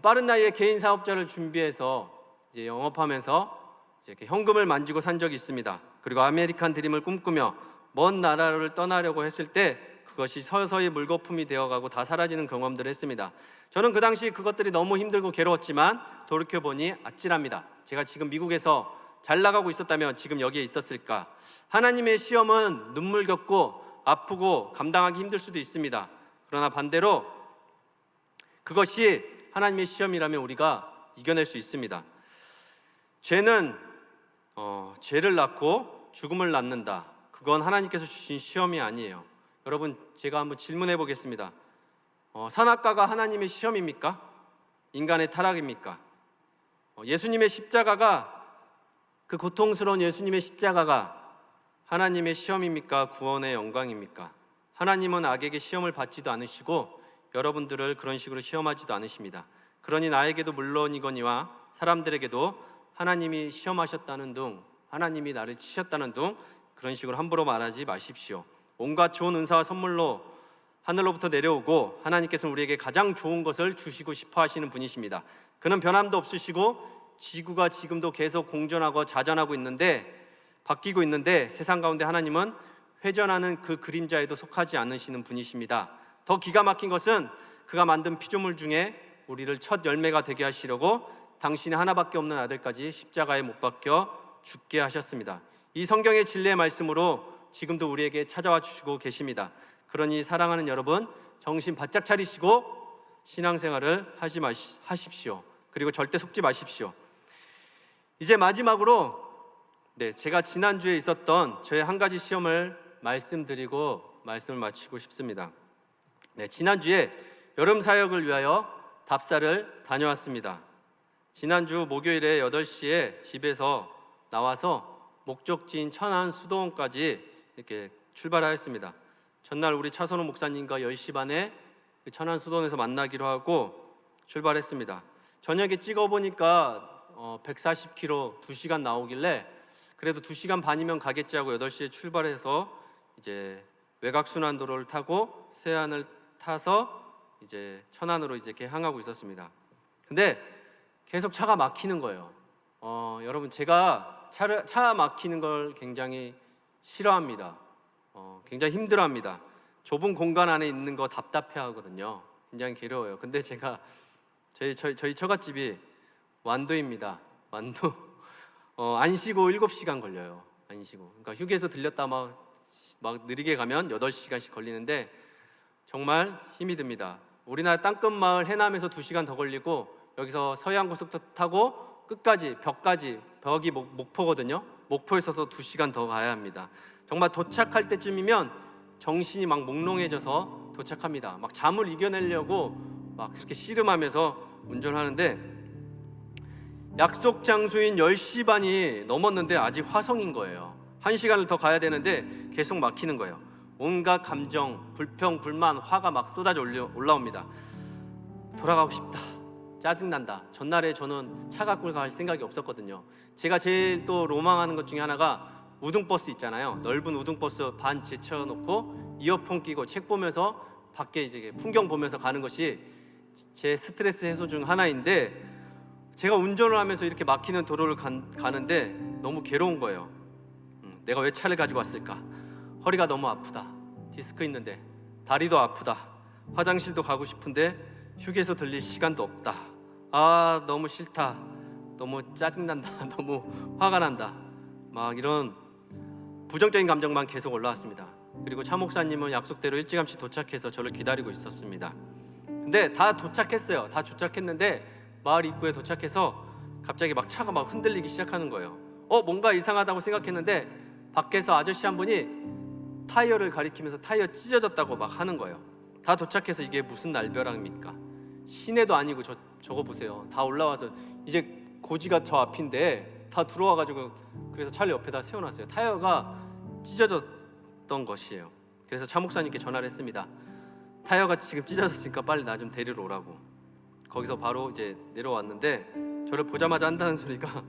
빠른 나이에 개인 사업자를 준비해서 이제 영업하면서 이제 현금을 만지고 산 적이 있습니다. 그리고 아메리칸 드림을 꿈꾸며 먼 나라를 떠나려고 했을 때 그것이 서서히 물거품이 되어가고 다 사라지는 경험들을 했습니다. 저는 그 당시 그것들이 너무 힘들고 괴로웠지만 돌이켜보니 아찔합니다. 제가 지금 미국에서 잘 나가고 있었다면 지금 여기에 있었을까? 하나님의 시험은 눈물겹고 아프고 감당하기 힘들 수도 있습니다. 그러나 반대로 그것이 하나님의 시험이라면 우리가 이겨낼 수 있습니다. 죄는 죄를 낳고 죽음을 낳는다. 그건 하나님께서 주신 시험이 아니에요. 여러분, 제가 한번 질문해 보겠습니다. 선악과가 하나님의 시험입니까? 인간의 타락입니까? 예수님의 십자가가, 그 고통스러운 예수님의 십자가가 하나님의 시험입니까? 구원의 영광입니까? 하나님은 악에게 시험을 받지도 않으시고 여러분들을 그런 식으로 시험하지도 않으십니다. 그러니 나에게도 물론이거니와 사람들에게도 하나님이 시험하셨다는 둥, 하나님이 나를 치셨다는 둥, 그런 식으로 함부로 말하지 마십시오. 온갖 좋은 은사와 선물로 하늘로부터 내려오고 하나님께서는 우리에게 가장 좋은 것을 주시고 싶어 하시는 분이십니다. 그는 변함도 없으시고 지구가 지금도 계속 공전하고 자전하고 있는데, 바뀌고 있는데, 세상 가운데 하나님은 회전하는 그 그림자에도 속하지 않으시는 분이십니다. 더 기가 막힌 것은 그가 만든 피조물 중에 우리를 첫 열매가 되게 하시려고 당신의 하나밖에 없는 아들까지 십자가에 못 박혀 죽게 하셨습니다. 이 성경의 진리의 말씀으로 지금도 우리에게 찾아와 주시고 계십니다. 그러니 사랑하는 여러분, 정신 바짝 차리시고 신앙생활을 하십시오. 그리고 절대 속지 마십시오. 이제 마지막으로 제가 지난주에 있었던 저의 한 가지 시험을 말씀드리고 말씀을 마치고 싶습니다. 지난주에 여름 사역을 위하여 답사를 다녀왔습니다. 지난주 목요일에 8시에 집에서 나와서 목적지인 천안 수도원까지 이렇게 출발하였습니다. 전날 우리 차선호 목사님과 10시 반에 천안 수도원에서 만나기로 하고 출발했습니다. 저녁에 찍어보니까 140km 2시간 나오길래 그래도 2시간 반이면 가겠지 하고 8시에 출발해서 이제 외곽순환도로를 타고 세안을 타서 이제 천안으로 이렇게 향하고 있었습니다. 근데 계속 차가 막히는 거예요. 여러분, 제가 차 막히는 걸 굉장히 싫어합니다. 굉장히 힘들어합니다. 좁은 공간 안에 있는 거 답답해하거든요. 굉장히 괴로워요. 근데 제가 저희 처갓집이 완도입니다. 완도. 안 쉬고 7시간 걸려요. 안 쉬고. 그러니까 휴게소 들렸다 막 느리게 가면 8시간씩 걸리는데 정말 힘이 듭니다. 우리나라 땅끝 마을 해남에서 2시간 더 걸리고 여기서 서해안고속도로 타고 끝까지 벽이 목포거든요. 목포에서도 2시간 더 가야 합니다. 정말 도착할 때쯤이면 정신이 막 몽롱해져서 도착합니다. 막 잠을 이겨내려고 막 그렇게 씨름하면서 운전하는데 약속 장소인 10시 반이 넘었는데 아직 화성인 거예요. 1시간을 더 가야 되는데 계속 막히는 거예요. 온갖 감정, 불평, 불만, 화가 막 쏟아져 올라옵니다. 돌아가고 싶다, 짜증난다. 전날에 저는 차 갖고 갈 생각이 없었거든요. 제가 제일 또 로망하는 것 중에 하나가 우등버스 있잖아요. 넓은 우등버스 반 제쳐놓고 이어폰 끼고 책 보면서 밖에 이제 풍경 보면서 가는 것이 제 스트레스 해소 중 하나인데, 제가 운전을 하면서 이렇게 막히는 도로를 가는데 너무 괴로운 거예요. 내가 왜 차를 가지고 왔을까? 허리가 너무 아프다. 디스크 있는데. 다리도 아프다. 화장실도 가고 싶은데 휴게소 들릴 시간도 없다. 아, 너무 싫다. 너무 짜증난다. 너무 화가 난다. 막 이런 부정적인 감정만 계속 올라왔습니다. 그리고 차 목사님은 약속대로 일찌감치 도착해서 저를 기다리고 있었습니다. 근데 다 도착했어요. 다 도착했는데 마을 입구에 도착해서 갑자기 막 차가 막 흔들리기 시작하는 거예요. 뭔가 이상하다고 생각했는데 밖에서 아저씨 한 분이 타이어를 가리키면서 타이어 찢어졌다고 막 하는 거예요. 다 도착해서 이게 무슨 날벼락입니까? 시내도 아니고 저거 보세요. 다 올라와서 이제 고지가 저 앞인데 다 들어와가지고 그래서 차를 옆에다 세워놨어요. 타이어가 찢어졌던 것이에요. 그래서 차 목사님께 전화를 했습니다. 타이어가 지금 찢어졌으니까 빨리 나 좀 데리러 오라고. 거기서 바로 이제 내려왔는데 저를 보자마자 한다는 소리가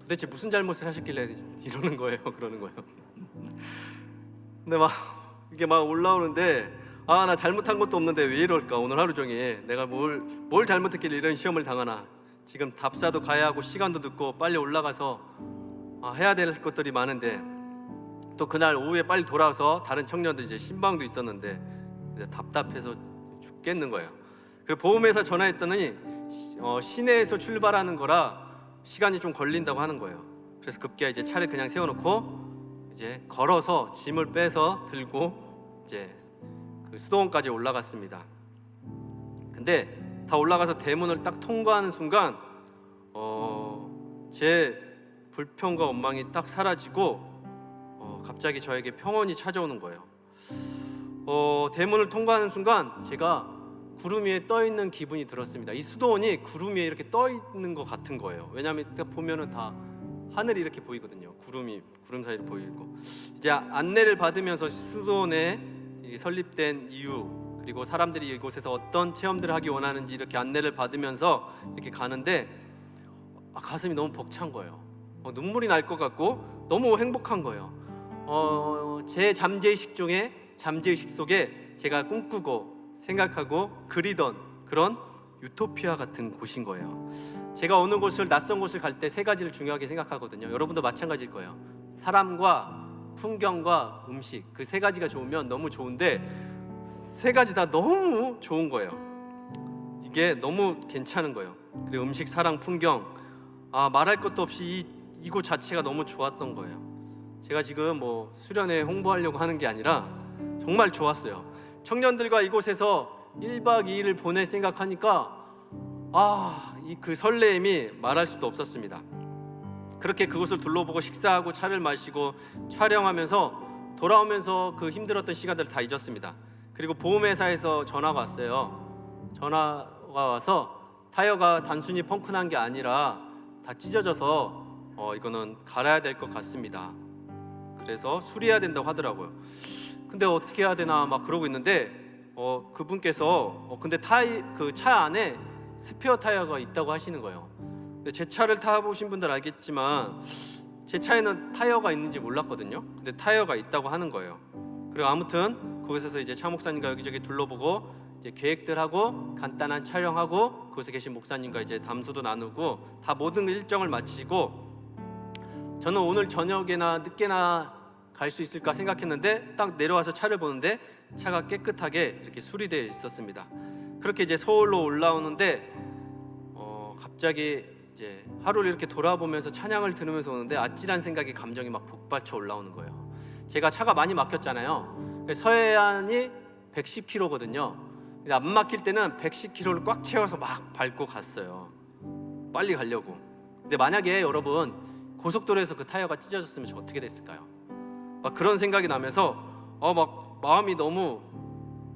도대체 무슨 잘못을 하셨길래 이러는 거예요. 그러는 거예요. 근데 막 이게 막 올라오는데 나 잘못한 것도 없는데 왜 이럴까? 오늘 하루 종일 내가 뭘 잘못했길래 이런 시험을 당하나. 지금 답사도 가야 하고 시간도 늦고 빨리 올라가서 해야 될 것들이 많은데 또 그날 오후에 빨리 돌아와서 다른 청년들 이제 신방도 있었는데 이제 답답해서 죽겠는 거예요. 그리고 보험회사 전화했더니 시내에서 출발하는 거라 시간이 좀 걸린다고 하는 거예요. 그래서 급기야 이제 차를 그냥 세워놓고 이제 걸어서 짐을 빼서 들고 이제 그 수도원까지 올라갔습니다. 근데 다 올라가서 대문을 딱 통과하는 순간 제 불평과 원망이 딱 사라지고 갑자기 저에게 평온이 찾아오는 거예요. 대문을 통과하는 순간 제가 구름 위에 떠 있는 기분이 들었습니다. 이 수도원이 구름 위에 이렇게 떠 있는 것 같은 거예요. 왜냐하면 딱 보면은 다 하늘이 이렇게 보이거든요. 구름 사이로 보이고 이제 안내를 받으면서 수도원에 설립된 이유 그리고 사람들이 이곳에서 어떤 체험들을 하기 원하는지 이렇게 안내를 받으면서 이렇게 가는데 가슴이 너무 벅찬 거예요. 눈물이 날 것 같고 너무 행복한 거예요. 제 잠재의식 중에 잠재의식 속에 제가 꿈꾸고 생각하고 그리던 그런 유토피아 같은 곳인 거예요. 제가 어느 곳을 낯선 곳을 갈 때 세 가지를 중요하게 생각하거든요. 여러분도 마찬가지일 거예요. 사람과 풍경과 음식 그 세 가지가 좋으면 너무 좋은데 세 가지 다 너무 좋은 거예요. 이게 너무 괜찮은 거예요. 그리고 음식, 사랑, 풍경 말할 것도 없이 이곳 자체가 너무 좋았던 거예요. 제가 지금 뭐 수련회 홍보하려고 하는 게 아니라 정말 좋았어요. 청년들과 이곳에서 1박 2일을 보낼 생각하니까 그 설레임이 말할 수도 없었습니다. 그렇게 그곳을 둘러보고 식사하고 차를 마시고 촬영하면서 돌아오면서 그 힘들었던 시간들을 다 잊었습니다. 그리고 보험회사에서 전화가 왔어요. 전화가 와서 타이어가 단순히 펑크난 게 아니라 다 찢어져서 이거는 갈아야 될 것 같습니다. 그래서 수리해야 된다고 하더라고요. 근데 어떻게 해야 되나 막 그러고 있는데 그분께서 근데 그 차 안에 스페어 타이어가 있다고 하시는 거예요. 근데 제 차를 타보신 분들 알겠지만 제 차에는 타이어가 있는지 몰랐거든요. 근데 타이어가 있다고 하는 거예요. 그리고 아무튼 거기서 이제 차 목사님과 여기저기 둘러보고 이제 계획들하고 간단한 촬영하고 그곳에 계신 목사님과 이제 담소도 나누고 다 모든 일정을 마치고 저는 오늘 저녁에나 늦게나 갈 수 있을까 생각했는데 딱 내려와서 차를 보는데 차가 깨끗하게 이렇게 수리되어 있었습니다. 그렇게 이제 서울로 올라오는데 갑자기 이제 하루를 이렇게 돌아보면서 찬양을 들으면서 오는데 아찔한 생각이 감정이 막 북받쳐 올라오는 거예요. 제가 차가 많이 막혔잖아요. 서해안이 110km거든요. 안 막힐 때는 110km를 꽉 채워서 막 밟고 갔어요. 빨리 가려고. 근데 만약에 여러분 고속도로에서 그 타이어가 찢어졌으면 저 어떻게 됐을까요? 막 그런 생각이 나면서 막 마음이 너무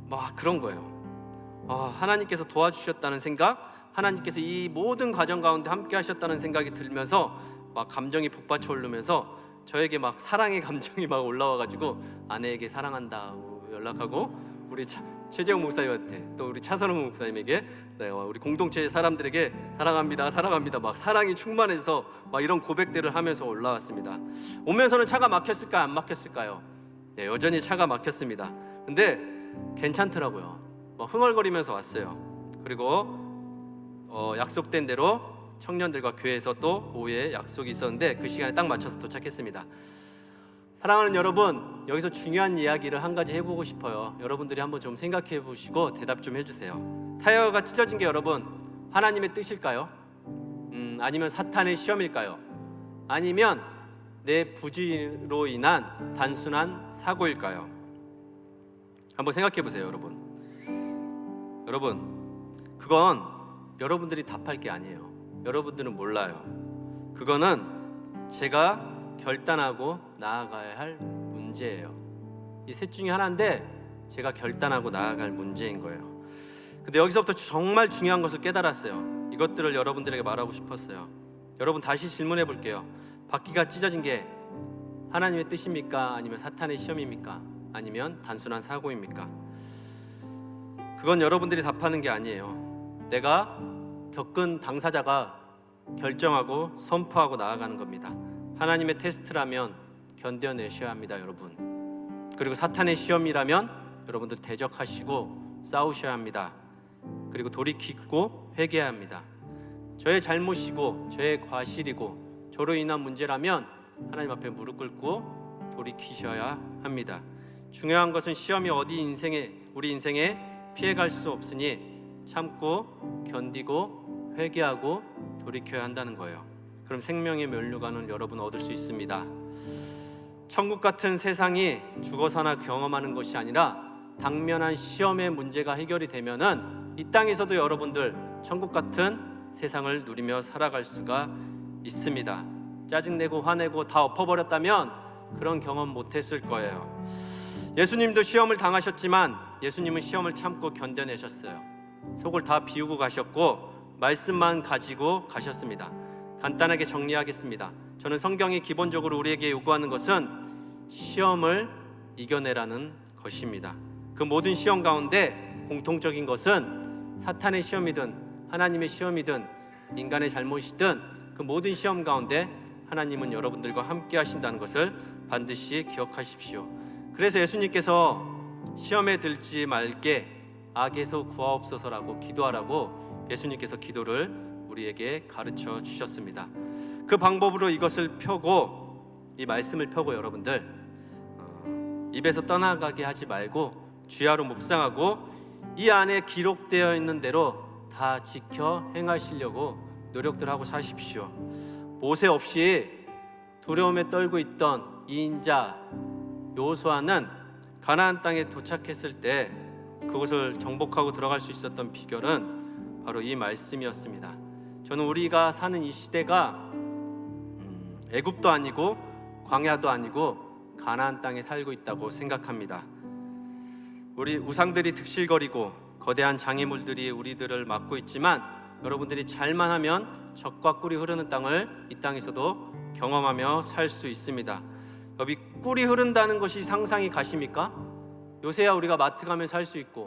막 그런 거예요. 하나님께서 도와주셨다는 생각, 하나님께서 이 모든 과정 가운데 함께 하셨다는 생각이 들면서 막 감정이 북받쳐 오르면서 저에게 막 사랑의 감정이 막 올라와가지고 아내에게 사랑한다고 연락하고 우리 최재웅 목사님한테 또 우리 차선호 목사님에게 우리 공동체 사람들에게 사랑합니다 막 사랑이 충만해서 막 이런 고백들을 하면서 올라왔습니다. 오면서는 차가 막혔을까요? 안 막혔을까요? 네, 여전히 차가 막혔습니다. 근데 괜찮더라고요. 막 흥얼거리면서 왔어요. 그리고 약속된 대로 청년들과 교회에서 또 오후에 약속이 있었는데 그 시간에 딱 맞춰서 도착했습니다. 사랑하는 여러분, 여기서 중요한 이야기를 한 가지 해보고 싶어요. 여러분들이 한번 좀 생각해 보시고 대답 좀 해주세요. 타이어가 찢어진 게 여러분 하나님의 뜻일까요? 아니면 사탄의 시험일까요? 아니면 내 부지로 인한 단순한 사고일까요? 한번 생각해 보세요, 여러분. 그건 여러분들이 답할 게 아니에요. 여러분들은 몰라요. 그거는 제가 결단하고 나아가야 할 문제예요. 이 셋 중에 하나인데 제가 결단하고 나아갈 문제인 거예요. 근데 여기서부터 정말 중요한 것을 깨달았어요. 이것들을 여러분들에게 말하고 싶었어요. 여러분 다시 질문해 볼게요. 바퀴가 찢어진 게 하나님의 뜻입니까? 아니면 사탄의 시험입니까? 아니면 단순한 사고입니까? 그건 여러분들이 답하는 게 아니에요. 내가 겪은 당사자가 결정하고 선포하고 나아가는 겁니다. 하나님의 테스트라면 견뎌내셔야 합니다, 여러분. 그리고 사탄의 시험이라면 여러분들 대적하시고 싸우셔야 합니다. 그리고 돌이키고 회개해야 합니다. 저의 잘못이고 저의 과실이고 저로 인한 문제라면 하나님 앞에 무릎 꿇고 돌이키셔야 합니다. 중요한 것은 시험이 우리 인생에 피해갈 수 없으니 참고 견디고 회개하고 돌이켜야 한다는 거예요. 그럼 생명의 면류관을 여러분 얻을 수 있습니다. 천국 같은 세상이 죽어서나 경험하는 것이 아니라 당면한 시험의 문제가 해결이 되면은 이 땅에서도 여러분들 천국 같은 세상을 누리며 살아갈 수가 있습니다. 짜증내고 화내고 다 엎어버렸다면 그런 경험 못했을 거예요. 예수님도 시험을 당하셨지만 예수님은 시험을 참고 견뎌내셨어요. 속을 다 비우고 가셨고 말씀만 가지고 가셨습니다. 간단하게 정리하겠습니다. 저는 성경이 기본적으로 우리에게 요구하는 것은 시험을 이겨내라는 것입니다. 그 모든 시험 가운데 공통적인 것은 사탄의 시험이든 하나님의 시험이든 인간의 잘못이든 그 모든 시험 가운데 하나님은 여러분들과 함께 하신다는 것을 반드시 기억하십시오. 그래서 예수님께서 시험에 들지 말게 악에서 구하옵소서라고 기도하라고 예수님께서 기도를 우리에게 가르쳐 주셨습니다. 그 방법으로 이것을 펴고 이 말씀을 펴고 여러분들 입에서 떠나가게 하지 말고 주야로 묵상하고 이 안에 기록되어 있는 대로 다 지켜 행하시려고 노력들 하고 사십시오. 모세 없이 두려움에 떨고 있던 이인자 여호수아는 가나안 땅에 도착했을 때 그곳을 정복하고 들어갈 수 있었던 비결은 바로 이 말씀이었습니다. 저는 우리가 사는 이 시대가 애굽도 아니고 광야도 아니고 가나안 땅에 살고 있다고 생각합니다. 우리 우상들이 득실거리고 거대한 장애물들이 우리들을 막고 있지만 여러분들이 잘만 하면 젖과 꿀이 흐르는 땅을 이 땅에서도 경험하며 살 수 있습니다. 여기 꿀이 흐른다는 것이 상상이 가십니까? 요새야 우리가 마트 가면 살 수 있고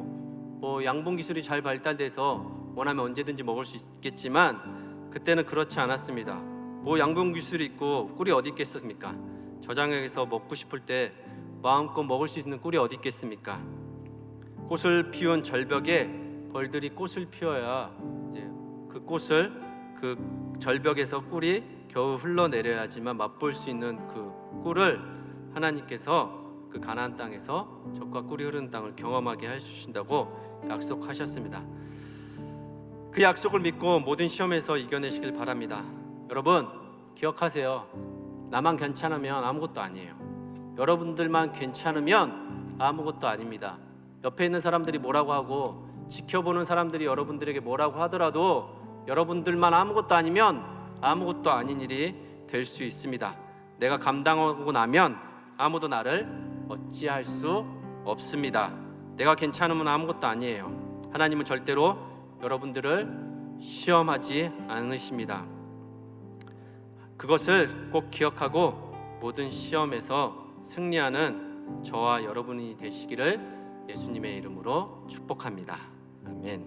뭐 양봉 기술이 잘 발달돼서 원하면 언제든지 먹을 수 있겠지만 그때는 그렇지 않았습니다. 뭐 양봉 기술이 있고 꿀이 어디 있겠습니까? 저장에서 먹고 싶을 때 마음껏 먹을 수 있는 꿀이 어디 있겠습니까? 꽃을 피운 절벽에 벌들이 꽃을 피워야 이제 그 꽃을 그 절벽에서 꿀이 겨우 흘러내려야지만 맛볼 수 있는 그 꿀을 하나님께서 그 가나안 땅에서 젖과 꿀이 흐르는 땅을 경험하게 해주신다고 약속하셨습니다. 그 약속을 믿고 모든 시험에서 이겨내시길 바랍니다. 여러분 기억하세요. 나만 괜찮으면 아무것도 아니에요. 여러분들만 괜찮으면 아무것도 아닙니다. 옆에 있는 사람들이 뭐라고 하고 지켜보는 사람들이 여러분들에게 뭐라고 하더라도 여러분들만 아무것도 아니면 아무것도 아닌 일이 될 수 있습니다. 내가 감당하고 나면 아무도 나를 어찌할 수 없습니다. 내가 괜찮으면 아무것도 아니에요. 하나님은 절대로 여러분들을 시험하지 않으십니다. 그것을 꼭 기억하고 모든 시험에서 승리하는 저와 여러분이 되시기를 예수님의 이름으로 축복합니다. 아멘.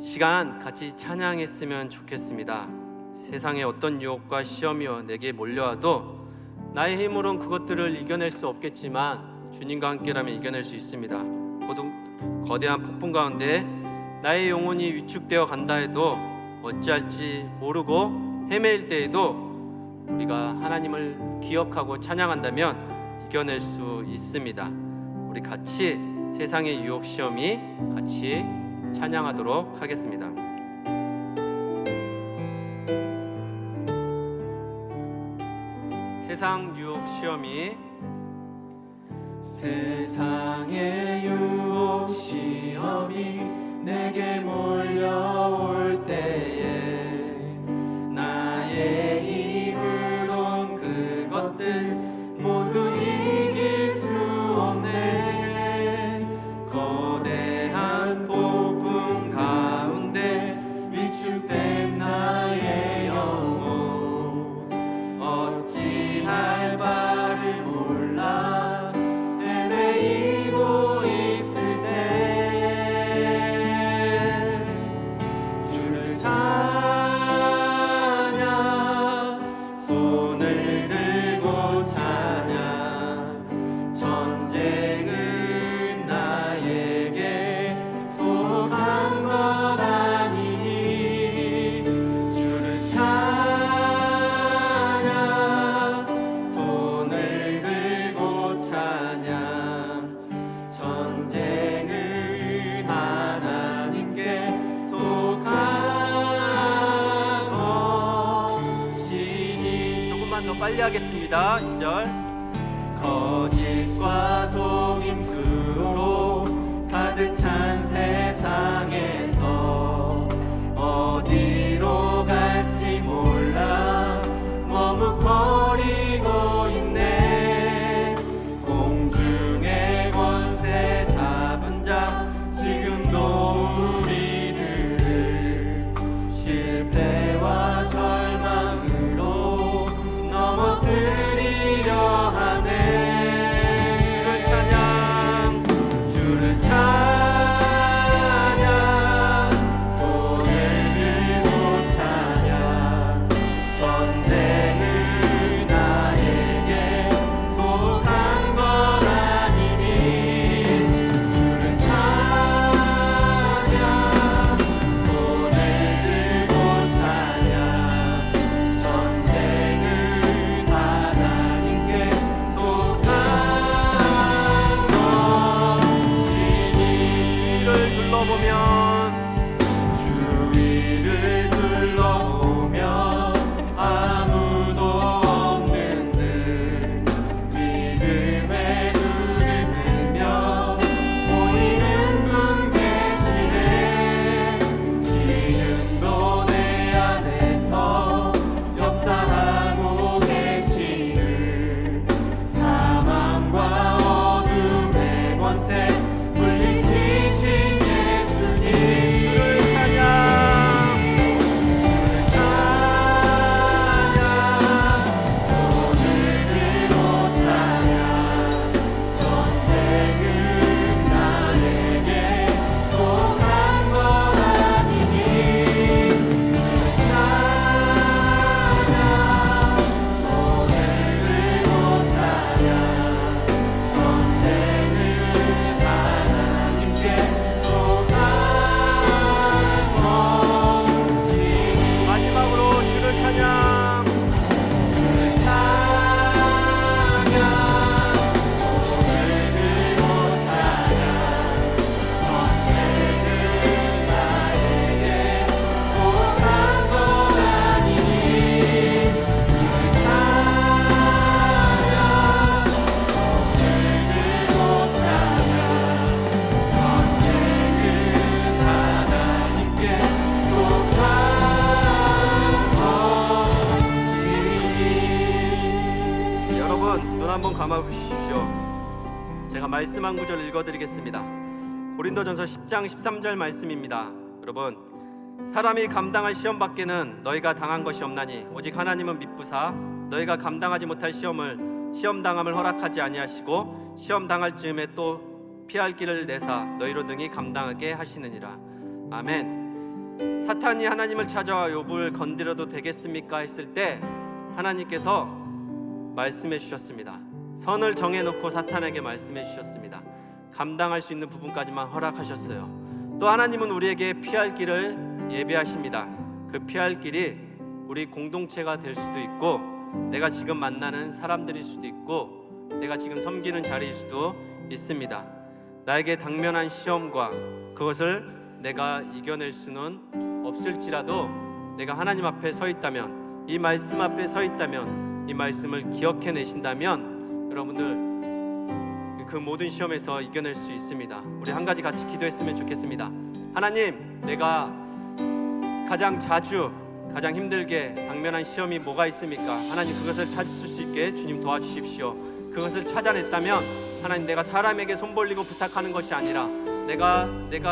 시간 같이 찬양했으면 좋겠습니다. 세상에 어떤 유혹과 시험이 내게 몰려와도 나의 힘으로는 그것들을 이겨낼 수 없겠지만 주님과 함께라면 이겨낼 수 있습니다. 거대한 폭풍 가운데 나의 영혼이 위축되어 간다 해도 어찌할지 모르고 헤매일 때에도 우리가 하나님을 기억하고 찬양한다면 이겨낼 수 있습니다. 우리 같이 세상의 유혹 시험이 같이 찬양하도록 하겠습니다. 세상 유혹 시험이 세상의 유혹 시험이 내게 몰려올 때에 나의 힘으론 그것들 모두 이길 수 없네. 더 빨리 하겠습니다. 2절. 거짓과 속임수로 가득 찬 세상에서 어디로 갈지 몰라 머뭇거리고 있네. 공중의 권세 잡은 자 지금도 우리들을 실패와 절망으로 넘어뜨리려 하네. 주를 찬양. 주를 찬양, 손을 들고 찬양. 전쟁은 나에게 속한 건 아니니. 주를 찬양, 손을 들고 찬양. 전쟁은 하나님께 속한 것이니. 주위를 둘러보면 주위를 둘러보며 아무도 없는 듯 믿음의 눈을 들며 보이는 분 계시네. 지금도 내 안에서 역사하고 계시는 사망과 어둠의 권세 물리치신 예수님. 주를 찬양. 주를 찬양, 손을 들고 찬양. 전쟁은 나에게 속한 건 아니니. 주를 찬양, 손을 들고 찬양. 전쟁은 하나님께 속한 것이니. 마지막으로 주를 찬양. 주를 찬양, 손을 들고 찬양. 전쟁은 나에게 속한 건 아니니. 주를 찬양, 손을 들고 찬양. 전쟁은 하나님께 속한 것이니. 여러분 눈 한번 감아보십시오. 제가 말씀 한 구절 읽어드리겠습니다. 고린도전서 10장 13절 말씀입니다. 여러분, 사람이 감당할 시험 밖에는 너희가 당한 것이 없나니 오직 하나님은 미쁘사 너희가 감당하지 못할 시험 당함을 허락하지 아니하시고 시험 당할 즈음에 또 피할 길을 내사 너희로 능히 감당하게 하시느니라. 아멘. 사탄이 하나님을 찾아와 욥을 건드려도 되겠습니까 했을 때 하나님께서 말씀해 주셨습니다. 선을 정해놓고 사탄에게 말씀해 주셨습니다. 감당할 수 있는 부분까지만 허락하셨어요. 또 하나님은 우리에게 피할 길을 예비하십니다. 그 피할 길이 우리 공동체가 될 수도 있고 내가 지금 만나는 사람들일 수도 있고 내가 지금 섬기는 자리일 수도 있습니다. 나에게 당면한 시험과 그것을 내가 이겨낼 수는 없을지라도 내가 하나님 앞에 서 있다면, 이 말씀 앞에 서 있다면, 이 말씀을 기억해 내신다면 여러분들 그 모든 시험에서 이겨낼 수 있습니다. 우리 한 가지 같이 기도했으면 좋겠습니다. 하나님, 내가 가장 자주 가장 힘들게 당면한 시험이 뭐가 있습니까? 하나님, 그것을 찾을 수 있게 주님 도와주십시오. 그것을 찾아냈다면 하나님, 내가 사람에게 손 벌리고 부탁하는 것이 아니라 내가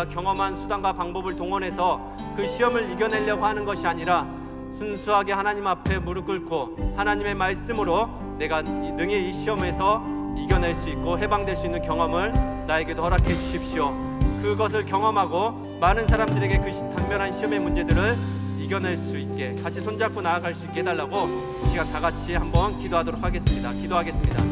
경험한 수단과 방법을 동원해서 그 시험을 이겨내려고 하는 것이 아니라 순수하게 하나님 앞에 무릎 꿇고 하나님의 말씀으로 내가 능히 이 시험에서 이겨낼 수 있고 해방될 수 있는 경험을 나에게도 허락해 주십시오. 그것을 경험하고 많은 사람들에게 그 당면한 시험의 문제들을 이겨낼 수 있게 같이 손잡고 나아갈 수 있게 해달라고 이 시간 다 같이 한번 기도하도록 하겠습니다. 기도하겠습니다.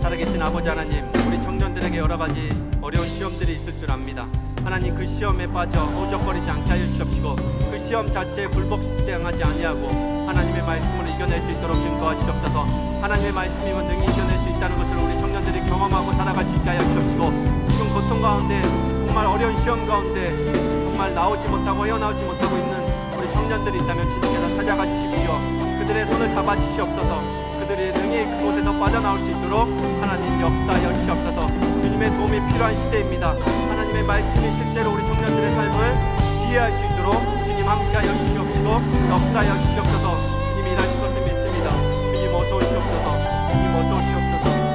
살아계신 아버지 하나님, 우리 청년들에게 여러 가지 어려운 시험들이 있을 줄 압니다. 하나님, 그 시험에 빠져 허우적거리지 않게 하여 주십시고 그 시험 자체에 불복당하지 아니하고 하나님의 말씀으로 이겨낼 수 있도록 주님 도와주시옵소서. 하나님의 말씀이면 능히 이겨낼 수 있다는 것을 우리 청년들이 경험하고 살아갈 수 있게 하여 주십시고, 지금 고통 가운데 정말 어려운 시험 가운데 정말 나오지 못하고 헤어나오지 못하고 있는 우리 청년들이 있다면 주님께서 찾아가 주십시오. 그들의 손을 잡아 주시옵소서. 그들이 능히 그곳에서 빠져나올 수 있도록 하나님 역사하여 주시옵소서. 주님의 도움이 필요한 시대입니다. 하나님의 말씀이 실제로 우리 청년들의 삶을 지혜할 수 있도록 주님 함께하여 주시옵시고 역사하여 주시옵소서. 주님이 일하실 것을 믿습니다. 주님 어서 오시옵소서. 주님 어서 오시옵소서.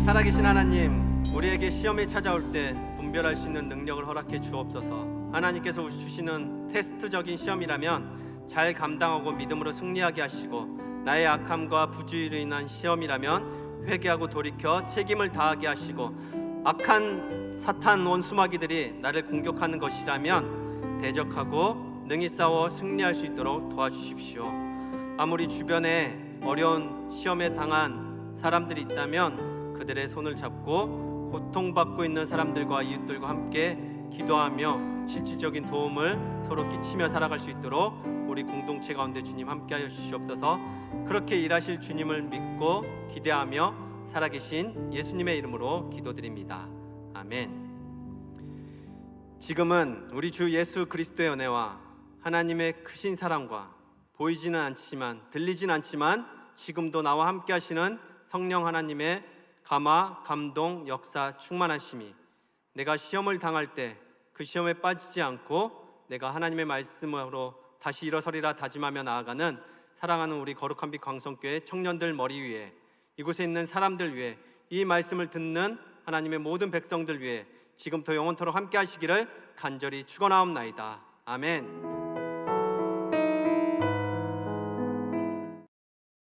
살아계신 하나님, 우리에게 시험이 찾아올 때 분별할 수 있는 능력을 허락해 주옵소서. 하나님께서 주시는 테스트적인 시험이라면 잘 감당하고 믿음으로 승리하게 하시고, 나의 악함과 부주의로 인한 시험이라면 회개하고 돌이켜 책임을 다하게 하시고, 악한 사탄 원수마귀들이 나를 공격하는 것이라면 대적하고 능히 싸워 승리할 수 있도록 도와주십시오. 아무리 주변에 어려운 시험에 당한 사람들이 있다면 그들의 손을 잡고 고통받고 있는 사람들과 이웃들과 함께 기도하며 실질적인 도움을 서로 끼치며 살아갈 수 있도록 우리 공동체 가운데 주님 함께하여 주시옵소서. 그렇게 일하실 주님을 믿고 기대하며 살아계신 예수님의 이름으로 기도드립니다. 아멘. 지금은 우리 주 예수 그리스도의 은혜와 하나님의 크신 사랑과 보이지는 않지만 들리진 않지만 지금도 나와 함께 하시는 성령 하나님의 감화, 감동, 역사, 충만하심이 내가 시험을 당할 때 그 시험에 빠지지 않고 내가 하나님의 말씀으로 다시 일어서리라 다짐하며 나아가는 사랑하는 우리 거룩한 빛 광성교회 청년들 머리 위에, 이곳에 있는 사람들 위에, 이 말씀을 듣는 하나님의 모든 백성들 위에 지금부터 영원토록 함께 하시기를 간절히 축원하옵나이다. 아멘.